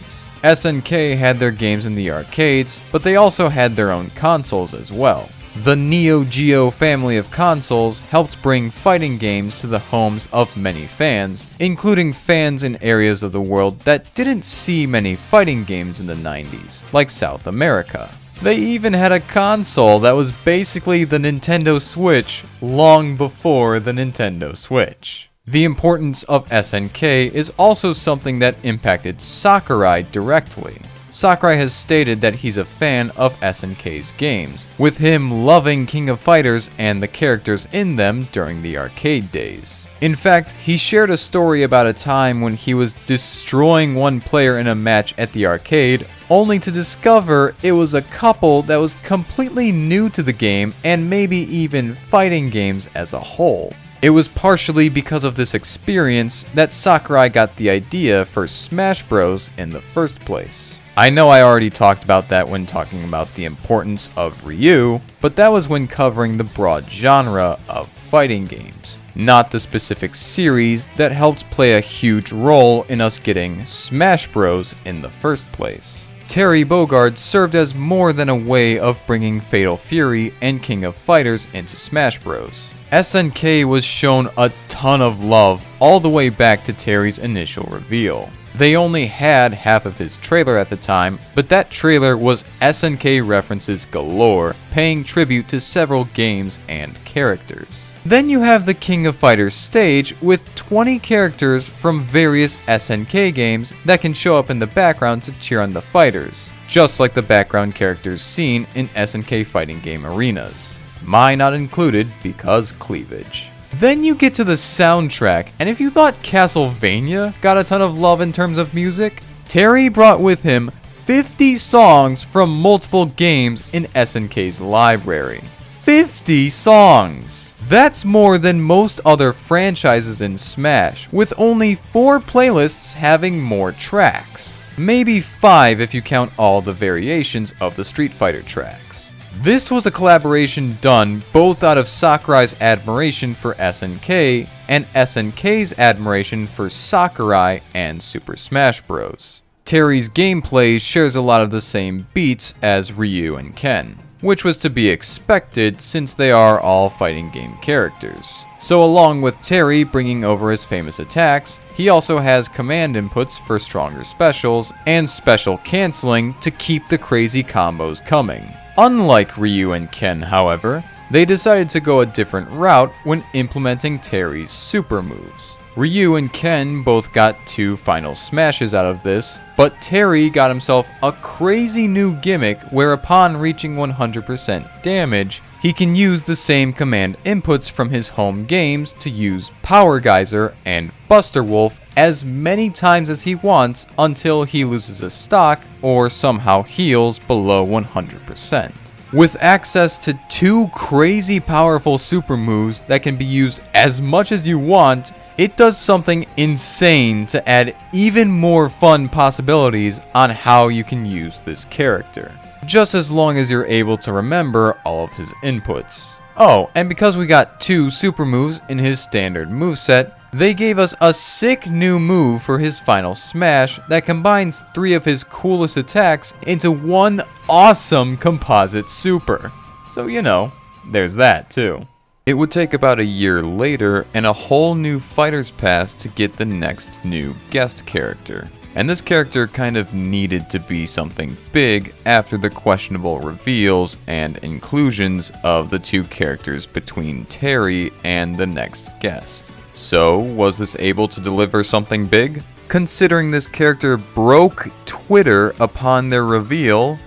SNK had their games in the arcades, but they also had their own consoles as well. The Neo Geo family of consoles helped bring fighting games to the homes of many fans, including fans in areas of the world that didn't see many fighting games in the 90s, like South America. They even had a console that was basically the Nintendo Switch long before the Nintendo Switch. The importance of SNK is also something that impacted Sakurai directly. Sakurai has stated that he's a fan of SNK's games, with him loving King of Fighters and the characters in them during the arcade days. In fact, he shared a story about a time when he was destroying one player in a match at the arcade, only to discover it was a couple that was completely new to the game and maybe even fighting games as a whole. It was partially because of this experience that Sakurai got the idea for Smash Bros. In the first place. I know I already talked about that when talking about the importance of Ryu, but that was when covering the broad genre of fighting games, not the specific series that helped play a huge role in us getting Smash Bros. In the first place. Terry Bogard served as more than a way of bringing Fatal Fury and King of Fighters into Smash Bros. SNK was shown a ton of love all the way back to Terry's initial reveal. They only had half of his trailer at the time, but that trailer was SNK references galore, paying tribute to several games and characters. Then you have the King of Fighters stage with 20 characters from various SNK games that can show up in the background to cheer on the fighters, just like the background characters seen in SNK fighting game arenas. My not included because cleavage. Then you get to the soundtrack, and if you thought Castlevania got a ton of love in terms of music, Terry brought with him 50 songs from multiple games in SNK's library. 50 songs! That's more than most other franchises in Smash, with only 4 playlists having more tracks. Maybe 5 if you count all the variations of the Street Fighter tracks. This was a collaboration done both out of Sakurai's admiration for SNK and SNK's admiration for Sakurai and Super Smash Bros. Terry's gameplay shares a lot of the same beats as Ryu and Ken, which was to be expected since they are all fighting game characters. So along with Terry bringing over his famous attacks, he also has command inputs for stronger specials and special canceling to keep the crazy combos coming. Unlike Ryu and Ken, however, they decided to go a different route when implementing Terry's super moves. Ryu and Ken both got 2 final smashes out of this, but Terry got himself a crazy new gimmick where upon reaching 100% damage, he can use the same command inputs from his home games to use Power Geyser and Buster Wolf as many times as he wants until he loses a stock or somehow heals below 100%. With access to 2 crazy powerful super moves that can be used as much as you want, it does something insane to add even more fun possibilities on how you can use this character, just as long as you're able to remember all of his inputs. Oh, and because we got 2 super moves in his standard moveset, they gave us a sick new move for his final smash that combines 3 of his coolest attacks into one awesome composite super. So you know, there's that too. It would take about a year later and a whole new fighter's pass to get the next new guest character. And this character kind of needed to be something big after the questionable reveals and inclusions of the 2 characters between Terry and the next guest. So, was this able to deliver something big? Considering this character broke Twitter upon their reveal,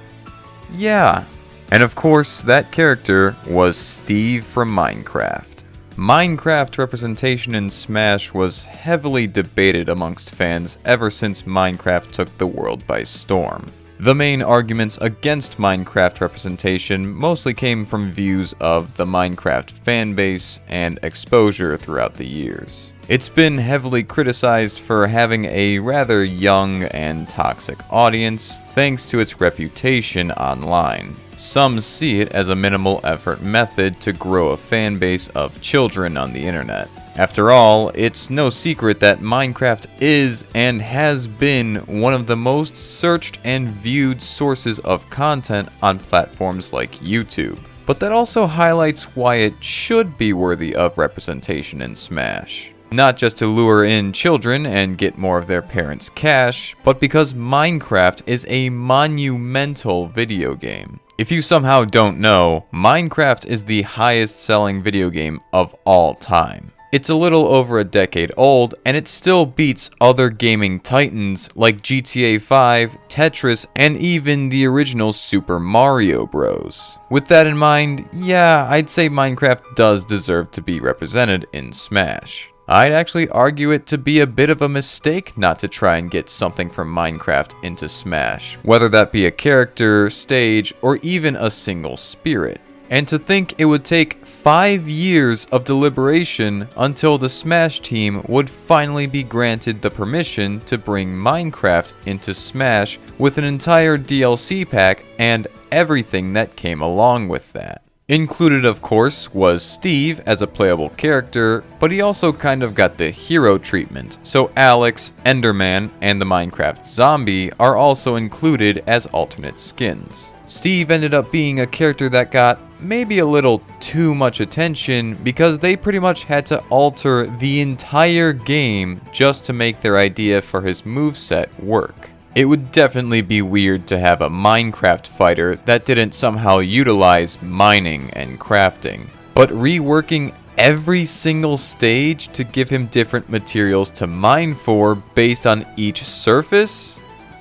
yeah. And of course, that character was Steve from Minecraft. Minecraft representation in Smash was heavily debated amongst fans ever since Minecraft took the world by storm. The main arguments against Minecraft representation mostly came from views of the Minecraft fanbase and exposure throughout the years. It's been heavily criticized for having a rather young and toxic audience thanks to its reputation online. Some see it as a minimal effort method to grow a fan base of children on the internet. After all, it's no secret that Minecraft is and has been one of the most searched and viewed sources of content on platforms like YouTube. But that also highlights why it should be worthy of representation in Smash. Not just to lure in children and get more of their parents' cash, but because Minecraft is a monumental video game. If you somehow don't know, Minecraft is the highest selling video game of all time. It's a little over a decade old, and it still beats other gaming titans like GTA 5, Tetris, and even the original Super Mario Bros. With that in mind, yeah, I'd say Minecraft does deserve to be represented in Smash. I'd actually argue it to be a bit of a mistake not to try and get something from Minecraft into Smash, whether that be a character, stage, or even a single spirit. And to think it would take 5 years of deliberation until the Smash team would finally be granted the permission to bring Minecraft into Smash with an entire DLC pack and everything that came along with that. Included, of course, was Steve as a playable character, but he also kind of got the hero treatment, so Alex, Enderman, and the Minecraft zombie are also included as alternate skins. Steve ended up being a character that got maybe a little too much attention because they pretty much had to alter the entire game just to make their idea for his moveset work. It would definitely be weird to have a Minecraft fighter that didn't somehow utilize mining and crafting, but reworking every single stage to give him different materials to mine for based on each surface?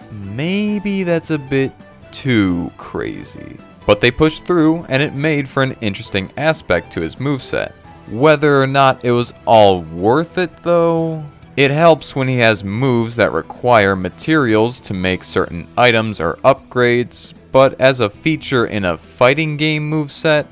Maybe that's a bit too crazy. But they pushed through, and it made for an interesting aspect to his moveset. Whether or not it was all worth it though? It helps when he has moves that require materials to make certain items or upgrades, but as a feature in a fighting game moveset,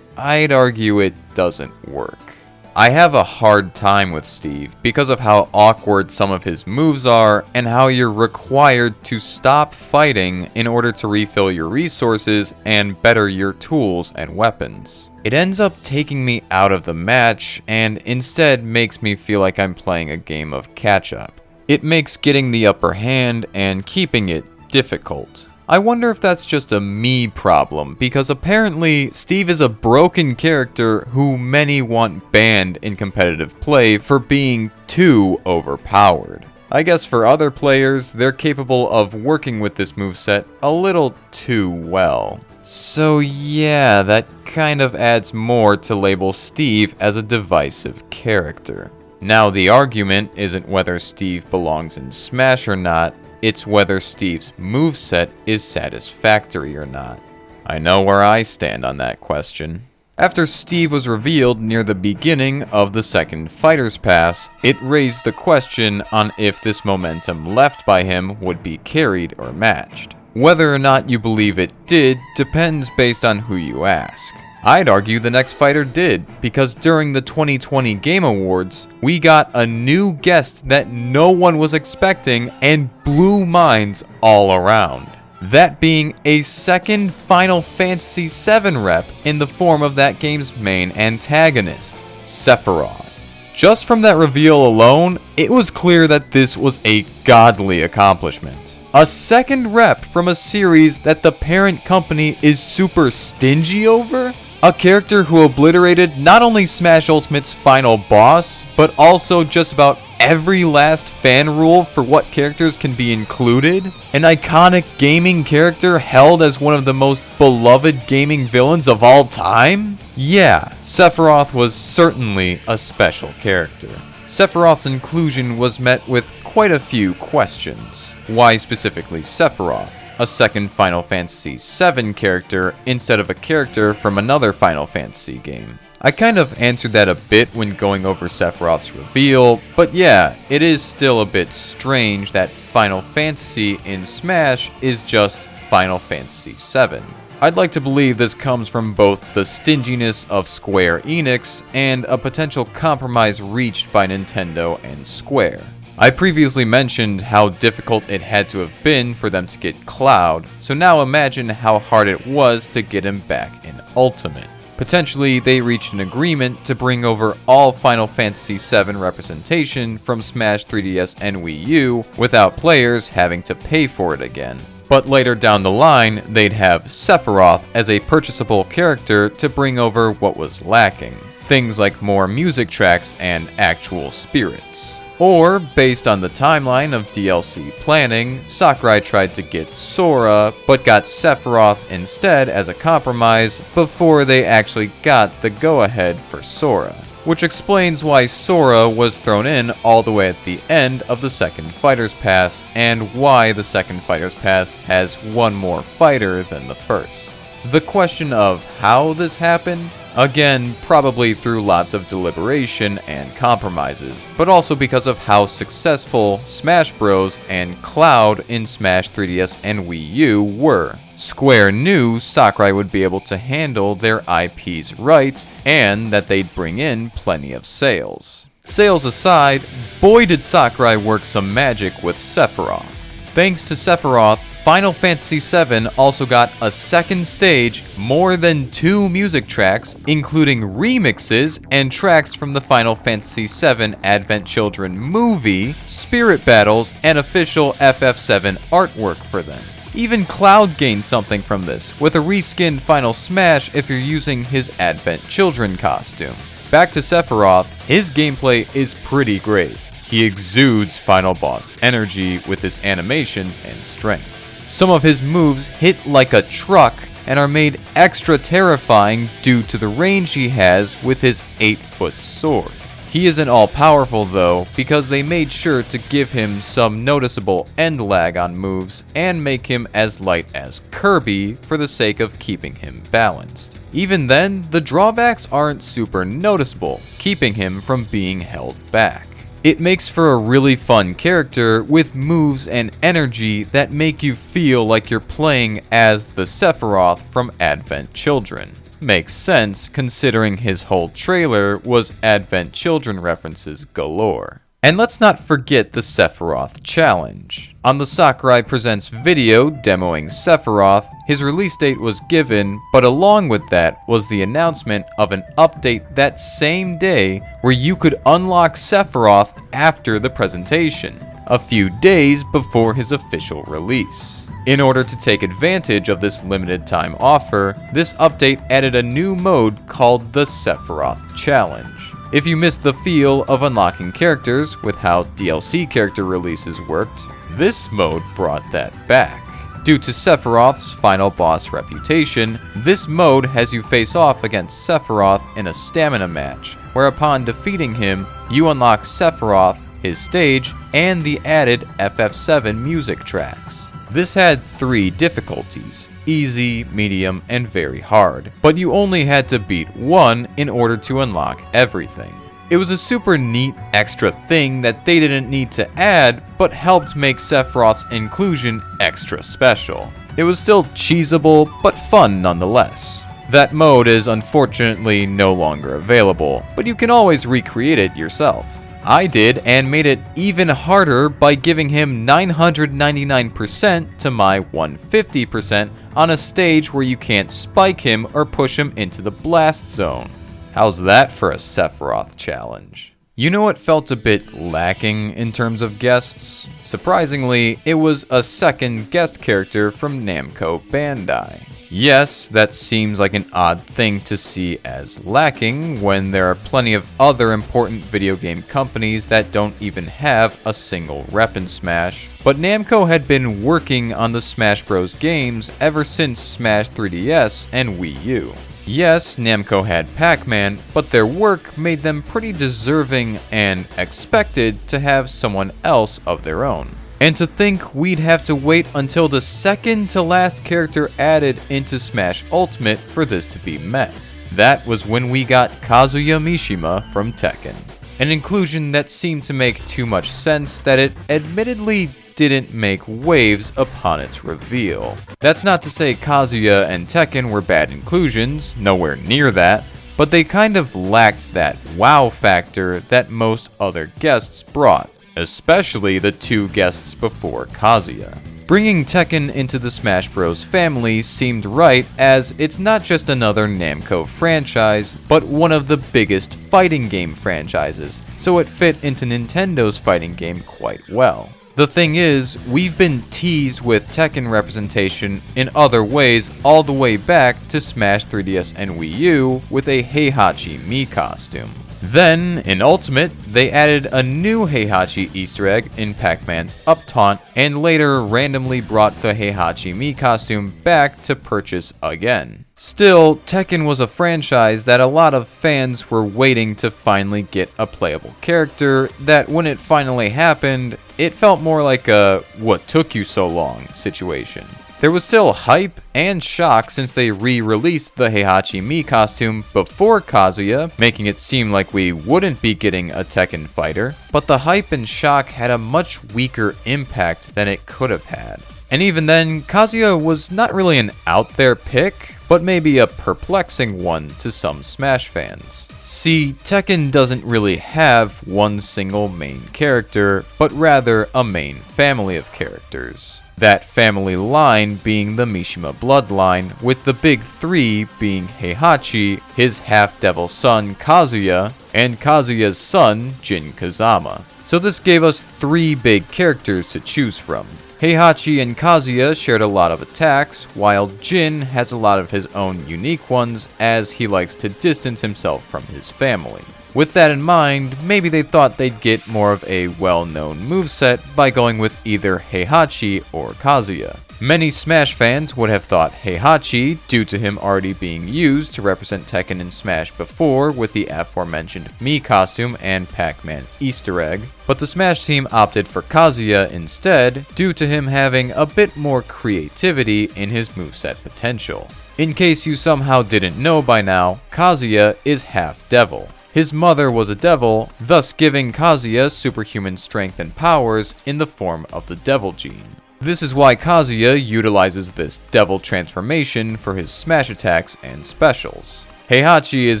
I'd argue it doesn't work. I have a hard time with Steve because of how awkward some of his moves are and how you're required to stop fighting in order to refill your resources and better your tools and weapons. It ends up taking me out of the match and instead makes me feel like I'm playing a game of catch-up. It makes getting the upper hand and keeping it difficult. I wonder if that's just a me problem, because apparently Steve is a broken character who many want banned in competitive play for being too overpowered. I guess for other players, they're capable of working with this moveset a little too well. So yeah, that kind of adds more to label Steve as a divisive character. Now the argument isn't whether Steve belongs in Smash or not, it's whether Steve's moveset is satisfactory or not. I know where I stand on that question. After Steve was revealed near the beginning of the second Fighter's Pass, it raised the question on if this momentum left by him would be carried or matched. Whether or not you believe it did depends based on who you ask. I'd argue the next fighter did, because during the 2020 Game Awards, we got a new guest that no one was expecting and blew minds all around. That being a second Final Fantasy VII rep in the form of that game's main antagonist, Sephiroth. Just from that reveal alone, it was clear that this was a godly accomplishment. A second rep from a series that the parent company is super stingy over? A character who obliterated not only Smash Ultimate's final boss, but also just about every last fan rule for what characters can be included? An iconic gaming character held as one of the most beloved gaming villains of all time? Yeah, Sephiroth was certainly a special character. Sephiroth's inclusion was met with quite a few questions. Why specifically Sephiroth? A second Final Fantasy VII character instead of a character from another Final Fantasy game. I kind of answered that a bit when going over Sephiroth's reveal, but yeah, it is still a bit strange that Final Fantasy in Smash is just Final Fantasy VII. I'd like to believe this comes from both the stinginess of Square Enix and a potential compromise reached by Nintendo and Square. I previously mentioned how difficult it had to have been for them to get Cloud, so now imagine how hard it was to get him back in Ultimate. Potentially, they reached an agreement to bring over all Final Fantasy VII representation from Smash 3DS and Wii U without players having to pay for it again. But later down the line, they'd have Sephiroth as a purchasable character to bring over what was lacking. Things like more music tracks and actual spirits. Or, based on the timeline of DLC planning, Sakurai tried to get Sora, but got Sephiroth instead as a compromise before they actually got the go-ahead for Sora. Which explains why Sora was thrown in all the way at the end of the second Fighter's Pass, and why the second Fighter's Pass has one more fighter than the first. The question of how this happened? Again, probably through lots of deliberation and compromises, but also because of how successful Smash Bros. And Cloud in Smash 3DS and Wii U were. Square knew Sakurai would be able to handle their IP's rights, and that they'd bring in plenty of sales. Sales aside, boy did Sakurai work some magic with Sephiroth. Thanks to Sephiroth, Final Fantasy VII also got a second stage, more than 2 music tracks, including remixes and tracks from the Final Fantasy VII Advent Children movie, spirit battles, and official FF7 artwork for them. Even Cloud gained something from this, with a reskinned Final Smash if you're using his Advent Children costume. Back to Sephiroth, his gameplay is pretty great. He exudes final boss energy with his animations and strength. Some of his moves hit like a truck and are made extra terrifying due to the range he has with his 8-foot sword. He isn't all-powerful though, because they made sure to give him some noticeable end lag on moves and make him as light as Kirby for the sake of keeping him balanced. Even then, the drawbacks aren't super noticeable, keeping him from being held back. It makes for a really fun character with moves and energy that make you feel like you're playing as the Sephiroth from Advent Children. Makes sense considering his whole trailer was Advent Children references galore. And let's not forget the Sephiroth challenge. On the Sakurai Presents video demoing Sephiroth, his release date was given, but along with that was the announcement of an update that same day where you could unlock Sephiroth after the presentation, a few days before his official release. In order to take advantage of this limited time offer, this update added a new mode called the Sephiroth Challenge. If you missed the feel of unlocking characters with how DLC character releases worked, this mode brought that back. Due to Sephiroth's final boss reputation, this mode has you face off against Sephiroth in a stamina match, where upon defeating him, you unlock Sephiroth, his stage, and the added FF7 music tracks. This had 3 difficulties: easy, medium, and very hard, but you only had to beat 1 in order to unlock everything. It was a super neat extra thing that they didn't need to add, but helped make Sephiroth's inclusion extra special. It was still cheesable, but fun nonetheless. That mode is unfortunately no longer available, but you can always recreate it yourself. I did, and made it even harder by giving him 999% to my 150% on a stage where you can't spike him or push him into the blast zone. How's that for a Sephiroth challenge? You know what felt a bit lacking in terms of guests? Surprisingly, it was a second guest character from Namco Bandai. Yes, that seems like an odd thing to see as lacking when there are plenty of other important video game companies that don't even have a single rep in Smash, but Namco had been working on the Smash Bros. Games ever since Smash 3DS and Wii U. Yes, Namco had Pac-Man, but their work made them pretty deserving and expected to have someone else of their own. And to think we'd have to wait until the second to last character added into Smash Ultimate for this to be met. That was when we got Kazuya Mishima from Tekken. An inclusion that seemed to make too much sense that it admittedly didn't make waves upon its reveal. That's not to say Kazuya and Tekken were bad inclusions, nowhere near that, but they kind of lacked that wow factor that most other guests brought. Especially the 2 guests before Kazuya. Bringing Tekken into the Smash Bros. Family seemed right, as it's not just another Namco franchise, but one of the biggest fighting game franchises, so it fit into Nintendo's fighting game quite well. The thing is, we've been teased with Tekken representation in other ways all the way back to Smash 3DS and Wii U with a Heihachi Mii costume. Then, in Ultimate, they added a new Heihachi Easter egg in Pac-Man's Up Taunt, and later randomly brought the Heihachi Mii costume back to purchase again. Still, Tekken was a franchise that a lot of fans were waiting to finally get a playable character that when it finally happened, it felt more like a "what took you so long" situation. There was still hype and shock since they re-released the Heihachi Mii costume before Kazuya, making it seem like we wouldn't be getting a Tekken fighter, but the hype and shock had a much weaker impact than it could have had. And even then, Kazuya was not really an out there pick, but maybe a perplexing one to some Smash fans. See, Tekken doesn't really have one single main character, but rather a main family of characters. That family line being the Mishima bloodline, with the big 3 being Heihachi, his half-devil son Kazuya, and Kazuya's son Jin Kazama. So this gave us 3 big characters to choose from. Heihachi and Kazuya shared a lot of attacks, while Jin has a lot of his own unique ones as he likes to distance himself from his family. With that in mind, maybe they thought they'd get more of a well-known moveset by going with either Heihachi or Kazuya. Many Smash fans would have thought Heihachi, due to him already being used to represent Tekken in Smash before with the aforementioned Mii costume and Pac-Man Easter egg, but the Smash team opted for Kazuya instead due to him having a bit more creativity in his moveset potential. In case you somehow didn't know by now, Kazuya is half devil. His mother was a devil, thus giving Kazuya superhuman strength and powers in the form of the devil gene. This is why Kazuya utilizes this devil transformation for his smash attacks and specials. Heihachi is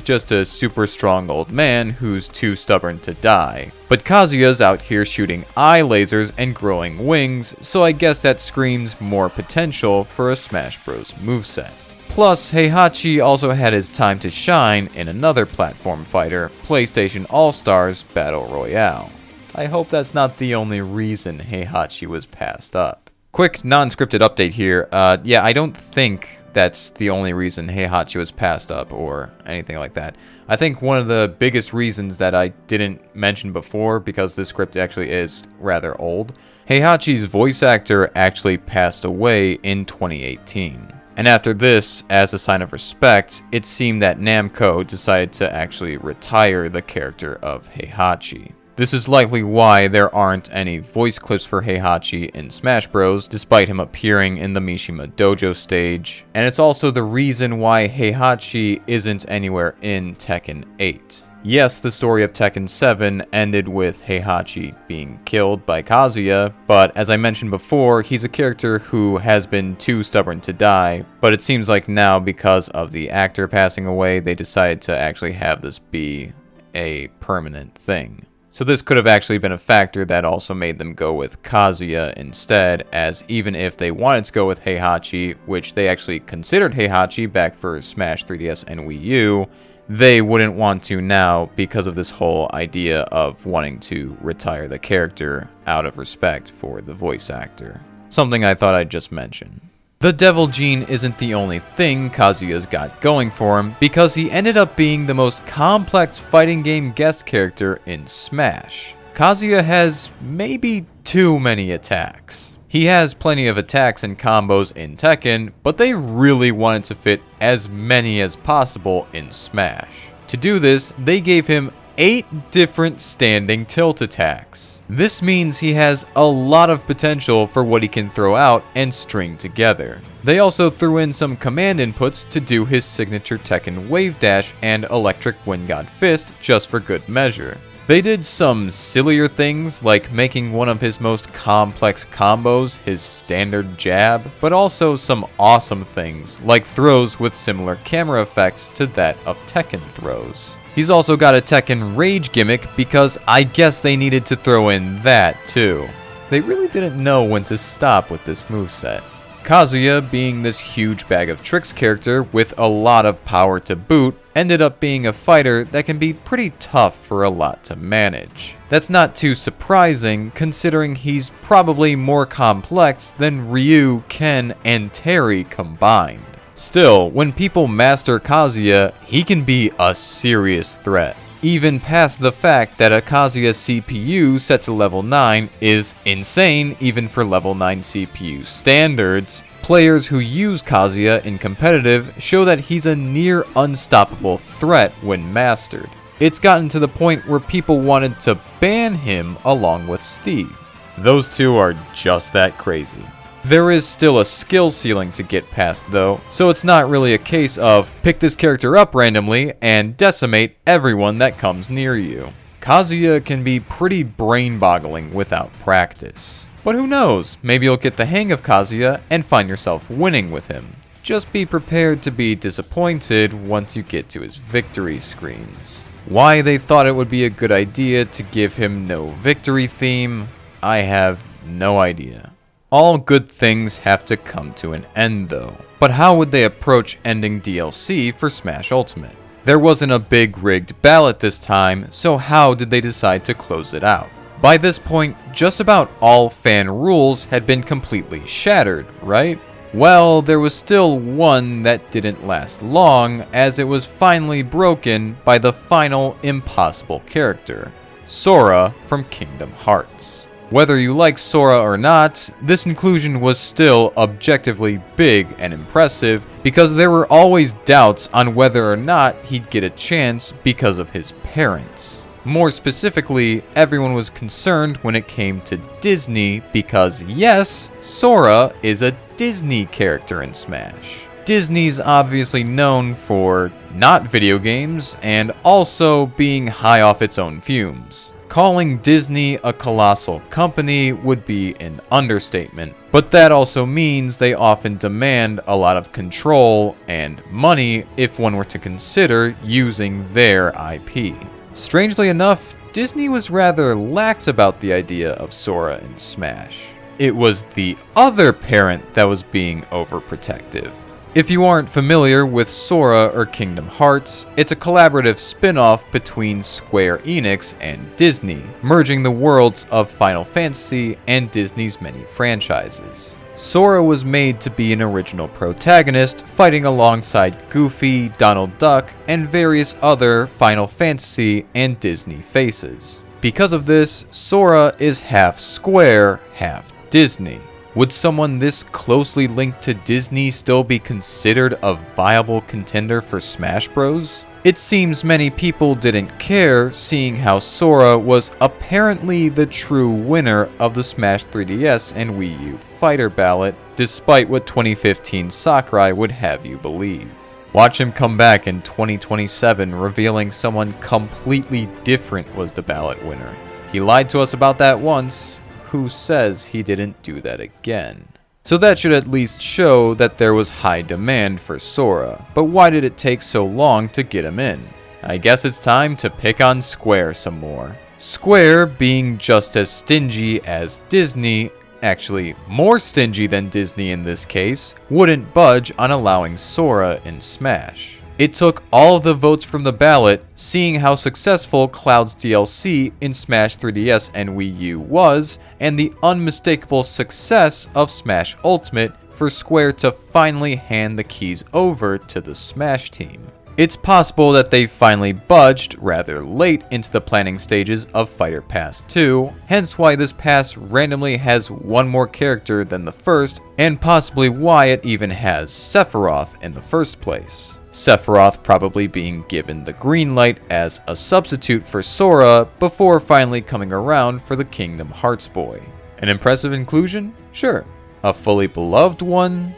just a super strong old man who's too stubborn to die. But Kazuya's out here shooting eye lasers and growing wings, so I guess that screams more potential for a Smash Bros. Moveset. Plus, Heihachi also had his time to shine in another platform fighter, PlayStation All-Stars Battle Royale. I hope that's not the only reason Heihachi was passed up. Quick non-scripted update here. Yeah, I don't think that's the only reason Heihachi was passed up or anything like that. I think one of the biggest reasons that I didn't mention before, because this script actually is rather old, Heihachi's voice actor actually passed away in 2018. And after this, as a sign of respect, it seemed that Namco decided to actually retire the character of Heihachi. This is likely why there aren't any voice clips for Heihachi in Smash Bros, despite him appearing in the Mishima Dojo stage. And it's also the reason why Heihachi isn't anywhere in Tekken 8. Yes, the story of Tekken 7 ended with Heihachi being killed by Kazuya, but as I mentioned before, he's a character who has been too stubborn to die, but it seems like now, because of the actor passing away, they decided to actually have this be a permanent thing. So this could have actually been a factor that also made them go with Kazuya instead, as even if they wanted to go with Heihachi, which they actually considered Heihachi back for Smash 3DS and Wii U, they wouldn't want to now because of this whole idea of wanting to retire the character out of respect for the voice actor. Something I thought I'd just mention. The Devil Gene isn't the only thing Kazuya's got going for him, because he ended up being the most complex fighting game guest character in Smash. Kazuya has maybe too many attacks. He has plenty of attacks and combos in Tekken, but they really wanted to fit as many as possible in Smash. To do this, they gave him 8 different standing tilt attacks. This means he has a lot of potential for what he can throw out and string together. They also threw in some command inputs to do his signature Tekken Wave Dash and Electric Wind God Fist just for good measure. They did some sillier things like making one of his most complex combos his standard jab, but also some awesome things like throws with similar camera effects to that of Tekken throws. He's also got a Tekken Rage gimmick because I guess they needed to throw in that too. They really didn't know when to stop with this moveset. Kazuya, being this huge bag of tricks character with a lot of power to boot, ended up being a fighter that can be pretty tough for a lot to manage. That's not too surprising considering he's probably more complex than Ryu, Ken, and Terry combined. Still, when people master Kazuya, he can be a serious threat. Even past the fact that a Kazuya CPU set to level 9 is insane even for level 9 CPU standards, players who use Kazuya in competitive show that he's a near unstoppable threat when mastered. It's gotten to the point where people wanted to ban him along with Steve. Those two are just that crazy. There is still a skill ceiling to get past though, so it's not really a case of pick this character up randomly and decimate everyone that comes near you. Kazuya can be pretty brain-boggling without practice. But who knows, maybe you'll get the hang of Kazuya and find yourself winning with him. Just be prepared to be disappointed once you get to his victory screens. Why they thought it would be a good idea to give him no victory theme, I have no idea. All good things have to come to an end though. But how would they approach ending DLC for Smash Ultimate? There wasn't a big rigged ballot this time, so how did they decide to close it out? By this point, just about all fan rules had been completely shattered, right? Well, there was still one that didn't last long, as it was finally broken by the final impossible character, Sora from Kingdom Hearts. Whether you like Sora or not, this inclusion was still objectively big and impressive because there were always doubts on whether or not he'd get a chance because of his parents. More specifically, everyone was concerned when it came to Disney because yes, Sora is a Disney character in Smash. Disney's obviously known for not video games and also being high off its own fumes. Calling Disney a colossal company would be an understatement, but that also means they often demand a lot of control and money if one were to consider using their IP. Strangely enough, Disney was rather lax about the idea of Sora in Smash. It was the other parent that was being overprotective. If you aren't familiar with Sora or Kingdom Hearts, it's a collaborative spin-off between Square Enix and Disney, merging the worlds of Final Fantasy and Disney's many franchises. Sora was made to be an original protagonist, fighting alongside Goofy, Donald Duck, and various other Final Fantasy and Disney faces. Because of this, Sora is half Square, half Disney. Would someone this closely linked to Disney still be considered a viable contender for Smash Bros? It seems many people didn't care, seeing how Sora was apparently the true winner of the Smash 3DS and Wii U fighter ballot, despite what 2015 Sakurai would have you believe. Watch him come back in 2027 revealing someone completely different was the ballot winner. He lied to us about that once. Who says he didn't do that again? So that should at least show that there was high demand for Sora, but why did it take so long to get him in? I guess it's time to pick on Square some more. Square, being just as stingy as Disney, actually more stingy than Disney in this case, wouldn't budge on allowing Sora in Smash. It took all of the votes from the ballot, seeing how successful Cloud's DLC in Smash 3DS and Wii U was, and the unmistakable success of Smash Ultimate for Square to finally hand the keys over to the Smash team. It's possible that they finally budged rather late into the planning stages of Fighter Pass 2, hence why this pass randomly has one more character than the first, and possibly why it even has Sephiroth in the first place. Sephiroth probably being given the green light as a substitute for Sora before finally coming around for the Kingdom Hearts boy. An impressive inclusion? Sure. A fully beloved one?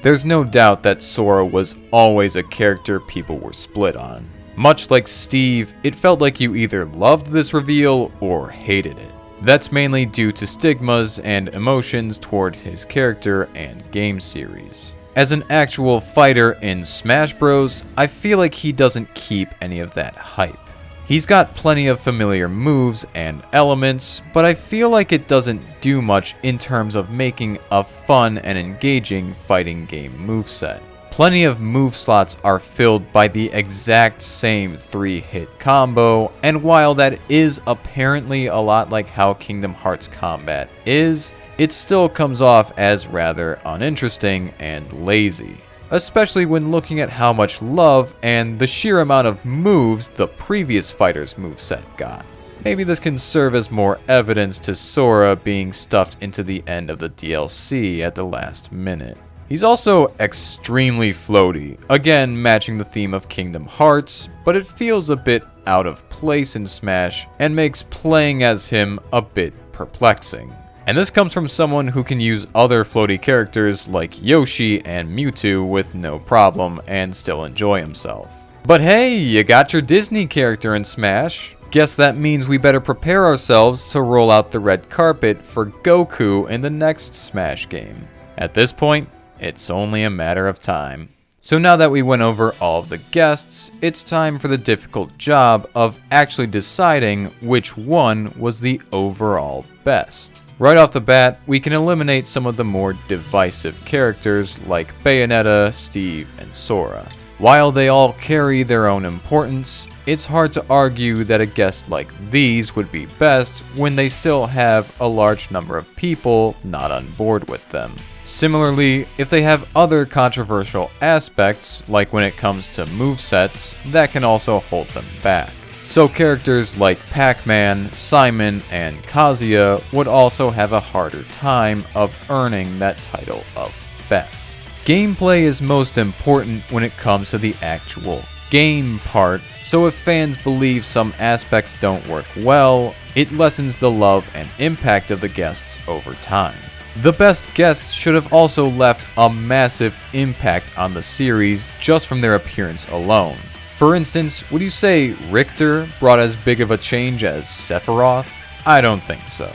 There's no doubt that Sora was always a character people were split on. Much like Steve, it felt like you either loved this reveal or hated it. That's mainly due to stigmas and emotions toward his character and game series. As an actual fighter in Smash Bros, I feel like he doesn't keep any of that hype. He's got plenty of familiar moves and elements, but I feel like it doesn't do much in terms of making a fun and engaging fighting game moveset. Plenty of move slots are filled by the exact same 3-hit combo, and while that is apparently a lot like how Kingdom Hearts combat is, it still comes off as rather uninteresting and lazy, especially when looking at how much love and the sheer amount of moves the previous fighter's moveset got. Maybe this can serve as more evidence to Sora being stuffed into the end of the DLC at the last minute. He's also extremely floaty, again matching the theme of Kingdom Hearts, but it feels a bit out of place in Smash and makes playing as him a bit perplexing. And this comes from someone who can use other floaty characters like Yoshi and Mewtwo with no problem and still enjoy himself. But hey, you got your Disney character in Smash. Guess that means we better prepare ourselves to roll out the red carpet for Goku in the next Smash game. At this point, it's only a matter of time. So now that we went over all of the guests, it's time for the difficult job of actually deciding which one was the overall best. Right off the bat, we can eliminate some of the more divisive characters like Bayonetta, Steve, and Sora. While they all carry their own importance, it's hard to argue that a guest like these would be best when they still have a large number of people not on board with them. Similarly, if they have other controversial aspects, like when it comes to movesets, that can also hold them back. So characters like Pac-Man, Simon, and Kazuya would also have a harder time of earning that title of best. Gameplay is most important when it comes to the actual game part, so if fans believe some aspects don't work well, it lessens the love and impact of the guests over time. The best guests should have also left a massive impact on the series just from their appearance alone. For instance, would you say Richter brought as big of a change as Sephiroth? I don't think so.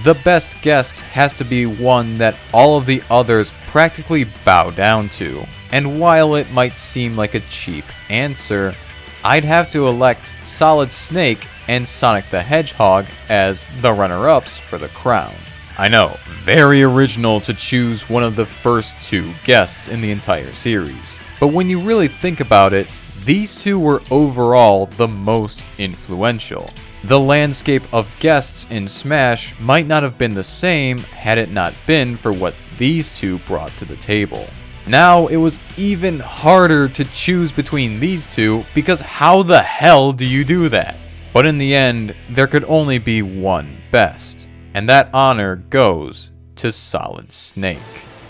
The best guest has to be one that all of the others practically bow down to, and while it might seem like a cheap answer, I'd have to elect Solid Snake and Sonic the Hedgehog as the runner-ups for the crown. I know, very original to choose one of the first two guests in the entire series, but when you really think about it, these two were overall the most influential. The landscape of guests in Smash might not have been the same had it not been for what these two brought to the table. Now it was even harder to choose between these two because how the hell do you do that? But in the end, there could only be one best, and that honor goes to Solid Snake.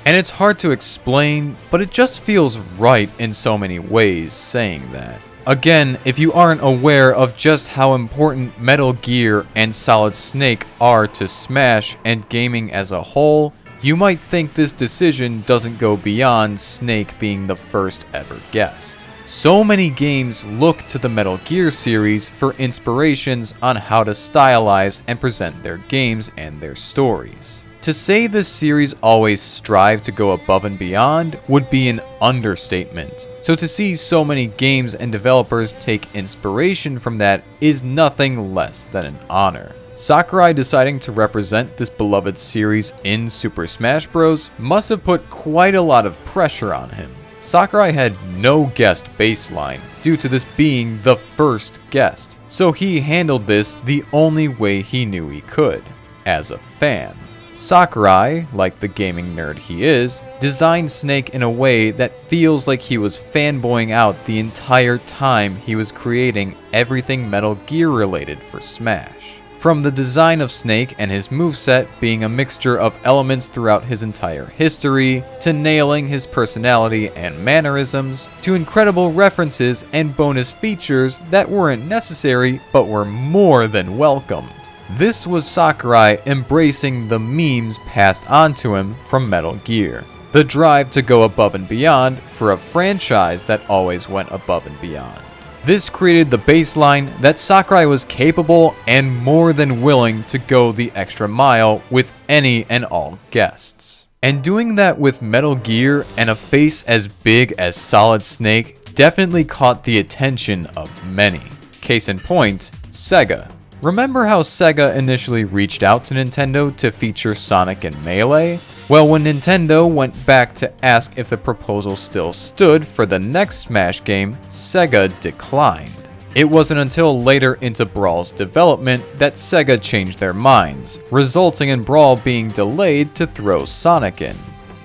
And it's hard to explain, but it just feels right in so many ways saying that. Again, if you aren't aware of just how important Metal Gear and Solid Snake are to Smash and gaming as a whole, you might think this decision doesn't go beyond Snake being the first ever guest. So many games look to the Metal Gear series for inspirations on how to stylize and present their games and their stories. To say this series always strive to go above and beyond would be an understatement. So to see so many games and developers take inspiration from that is nothing less than an honor. Sakurai deciding to represent this beloved series in Super Smash Bros. Must have put quite a lot of pressure on him. Sakurai had no guest baseline due to this being the first guest, so he handled this the only way he knew he could, as a fan. Sakurai, like the gaming nerd he is, designed Snake in a way that feels like he was fanboying out the entire time he was creating everything Metal Gear related for Smash. From the design of Snake and his moveset being a mixture of elements throughout his entire history, to nailing his personality and mannerisms, to incredible references and bonus features that weren't necessary but were more than welcomed. This was Sakurai embracing the memes passed on to him from Metal Gear. The drive to go above and beyond for a franchise that always went above and beyond. This created the baseline that Sakurai was capable and more than willing to go the extra mile with any and all guests. And doing that with Metal Gear and a face as big as Solid Snake definitely caught the attention of many. Case in point, Sega. Remember how Sega initially reached out to Nintendo to feature Sonic in Melee? Well, when Nintendo went back to ask if the proposal still stood for the next Smash game, Sega declined. It wasn't until later into Brawl's development that Sega changed their minds, resulting in Brawl being delayed to throw Sonic in.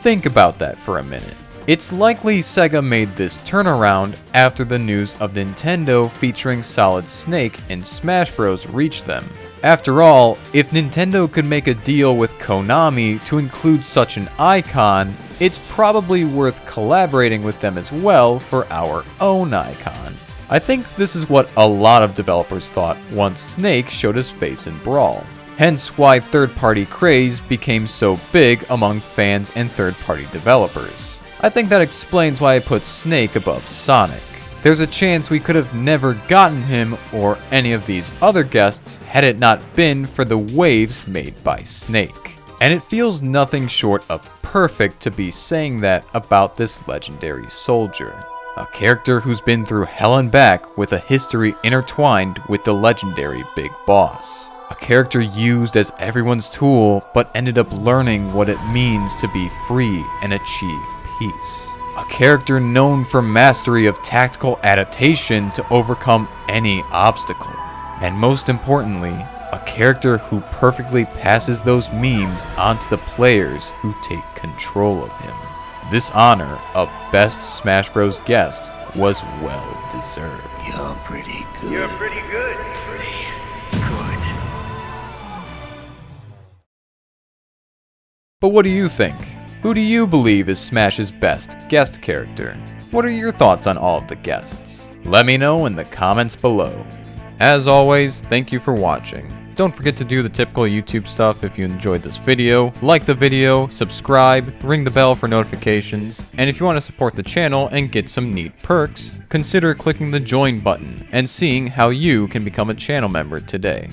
Think about that for a minute. It's likely Sega made this turnaround after the news of Nintendo featuring Solid Snake in Smash Bros. Reached them. After all, if Nintendo could make a deal with Konami to include such an icon, it's probably worth collaborating with them as well for our own icon. I think this is what a lot of developers thought once Snake showed his face in Brawl. Hence why third-party craze became so big among fans and third-party developers. I think that explains why I put Snake above Sonic. There's a chance we could have never gotten him or any of these other guests had it not been for the waves made by Snake. And it feels nothing short of perfect to be saying that about this legendary soldier. A character who's been through hell and back with a history intertwined with the legendary Big Boss. A character used as everyone's tool but ended up learning what it means to be free and achieve peace. A character known for mastery of tactical adaptation to overcome any obstacle. And most importantly, a character who perfectly passes those memes onto the players who take control of him. This honor of Best Smash Bros. Guest was well deserved. You're pretty good. You're pretty good. Good. But what do you think? Who do you believe is Smash's best guest character? What are your thoughts on all of the guests? Let me know in the comments below. As always, thank you for watching. Don't forget to do the typical YouTube stuff if you enjoyed this video. Like the video, subscribe, ring the bell for notifications, and if you want to support the channel and get some neat perks, consider clicking the join button and seeing how you can become a channel member today.